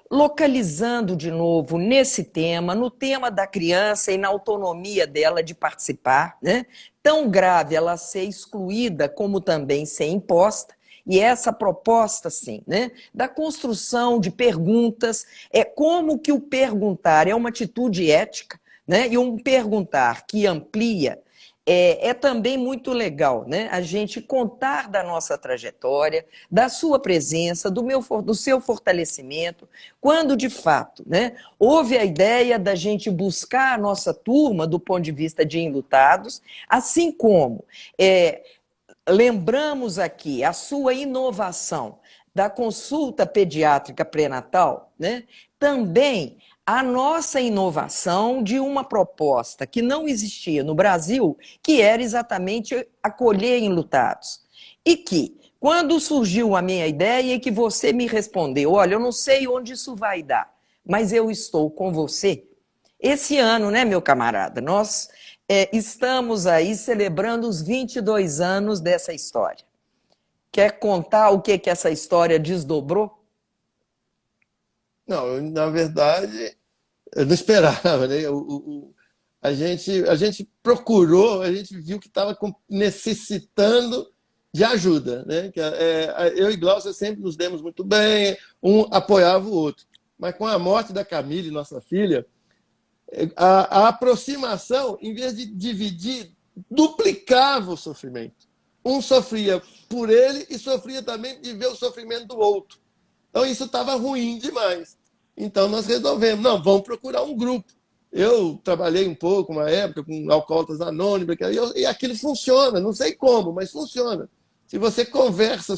Speaker 2: Localizando de novo nesse tema, no tema da criança e na autonomia dela de participar, né? Tão grave ela ser excluída como também ser imposta. E essa proposta, sim, né, da construção de perguntas, como que o perguntar é uma atitude ética, né, e um perguntar que amplia, também muito legal, né, a gente contar da nossa trajetória, da sua presença, do seu fortalecimento, quando de fato, né, houve a ideia da gente buscar a nossa turma do ponto de vista de enlutados, assim como lembramos aqui a sua inovação da consulta pediátrica pré-natal, né? Também a nossa inovação de uma proposta que não existia no Brasil, que era exatamente acolher enlutados. E que, quando surgiu a minha ideia e que você me respondeu, olha, eu não sei onde isso vai dar, mas eu estou com você. Esse ano, né, meu camarada, nós estamos aí celebrando os 22 anos dessa história. Quer contar o que essa história desdobrou?
Speaker 1: Não, na verdade, eu não esperava, né? A gente procurou, a gente viu que estava necessitando de ajuda, né? Eu e Glaucia sempre nos demos muito bem, um apoiava o outro. Mas com a morte da Camille, nossa filha, a aproximação, em vez de dividir, duplicava o sofrimento. Um sofria por ele e sofria também de ver o sofrimento do outro. Então, isso estava ruim demais. Então, nós resolvemos, não, vamos procurar um grupo. Eu trabalhei um pouco, uma época, com Alcoólatras Anônimos, e aquilo funciona, não sei como, mas funciona. Se você conversa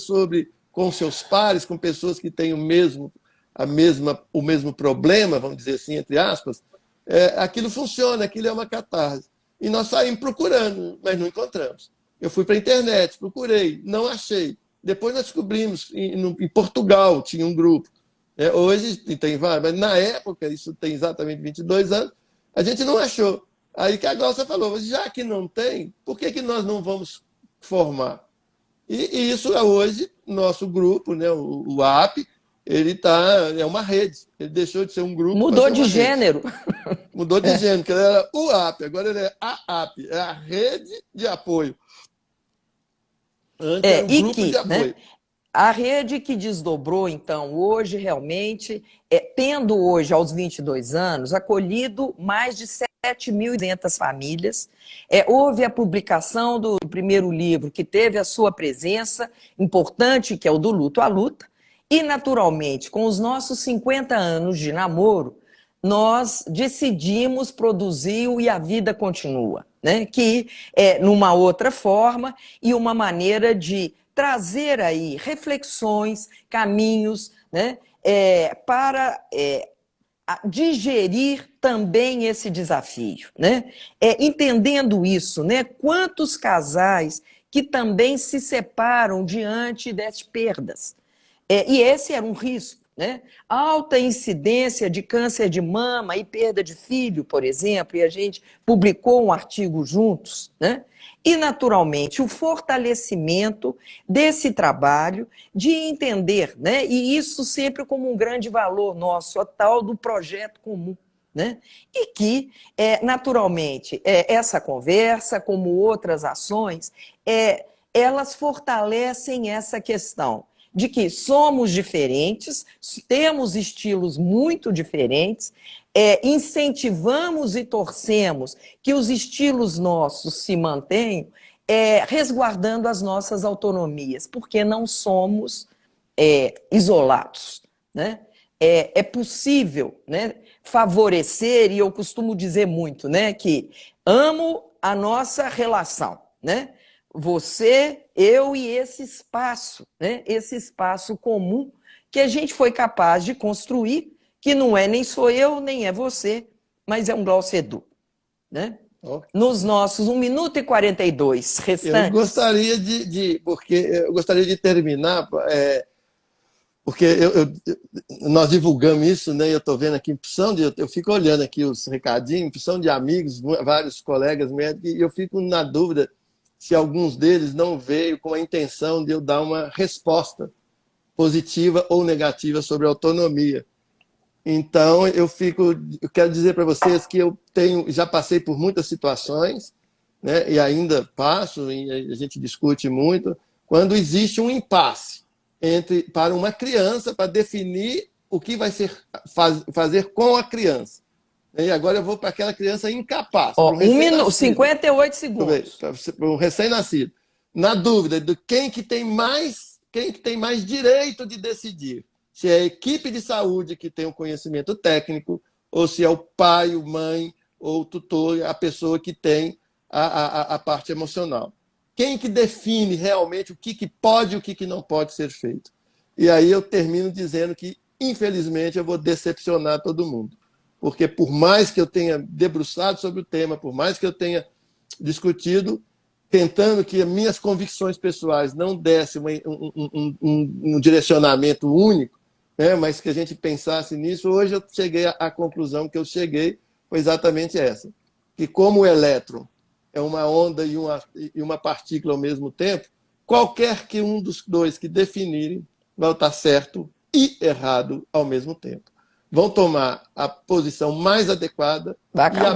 Speaker 1: com seus pares, com pessoas que têm o mesmo problema, vamos dizer assim, entre aspas, aquilo funciona, aquilo é uma catarse. E nós saímos procurando, mas não encontramos. Eu fui para a internet, procurei, não achei. Depois nós descobrimos, em Portugal tinha um grupo. Hoje tem vários, mas na época, isso tem exatamente 22 anos, a gente não achou. Aí que a Glaucia falou, já que não tem, por que nós não vamos formar? E isso é hoje, nosso grupo, né, o AP, é uma rede. Ele deixou de ser um grupo para
Speaker 2: Mudou
Speaker 1: ser
Speaker 2: de
Speaker 1: uma
Speaker 2: gênero.
Speaker 1: rede. Mudou de gênero, que ele era o AP, agora ele é a AP, é a rede de apoio. Antes era um grupo de apoio.
Speaker 2: Né, a rede que desdobrou, então, hoje, realmente, tendo hoje, aos 22 anos, acolhido mais de 7.200 famílias. Houve a publicação do primeiro livro, que teve a sua presença importante, que é o do Luto à Luta, E, naturalmente, com os nossos 50 anos de namoro, nós decidimos produzir o E a Vida Continua, né? Que é numa outra forma e uma maneira de trazer aí reflexões, caminhos, né? Para digerir também esse desafio, né? Entendendo isso, né? Quantos casais que também se separam diante das perdas. E esse era um risco, né? Alta incidência de câncer de mama e perda de filho, por exemplo, e a gente publicou um artigo juntos, né? E, naturalmente, o fortalecimento desse trabalho de entender, né? E isso sempre como um grande valor nosso, a tal do projeto comum, né? E que, naturalmente, essa conversa, como outras ações, elas fortalecem essa questão de que somos diferentes, temos estilos muito diferentes, incentivamos e torcemos que os estilos nossos se mantenham, resguardando as nossas autonomias, porque não somos isolados, né? É possível, né, favorecer, e eu costumo dizer muito, né, que amo a nossa relação, né? Você, eu e esse espaço, né? Esse espaço comum que a gente foi capaz de construir, que não é nem sou eu, nem é você, mas é um Glaucio Edu, né? Nos nossos 1 minuto e 42 restantes.
Speaker 1: Eu gostaria porque eu gostaria de terminar, porque nós divulgamos isso, né? Eu estou vendo aqui, eu fico olhando aqui os recadinhos, opção de amigos, vários colegas médicos, e eu fico na dúvida se alguns deles não veio com a intenção de eu dar uma resposta positiva ou negativa sobre a autonomia. Então, eu quero dizer para vocês que já passei por muitas situações, né, e ainda passo, e a gente discute muito, quando existe um impasse para uma criança para definir o que vai fazer com a criança. E agora eu vou para aquela criança incapaz.
Speaker 2: 1 minuto, 58 segundos.
Speaker 1: Para um recém-nascido. Na dúvida de quem que tem mais direito de decidir. Se é a equipe de saúde que tem o conhecimento técnico, ou se é o pai, a mãe, ou o tutor, a pessoa que tem a parte emocional. Quem que define realmente o que pode e o que não pode ser feito? E aí eu termino dizendo que, infelizmente, eu vou decepcionar todo mundo. Porque por mais que eu tenha debruçado sobre o tema, por mais que eu tenha discutido, tentando que as minhas convicções pessoais não dessem um direcionamento único, né, mas que a gente pensasse nisso, hoje eu cheguei à conclusão que eu cheguei, foi exatamente essa. Que como o elétron é uma onda e uma partícula ao mesmo tempo, qualquer que um dos dois que definirem vai estar certo e errado ao mesmo tempo. Vão tomar a posição mais adequada
Speaker 2: Vai acabar.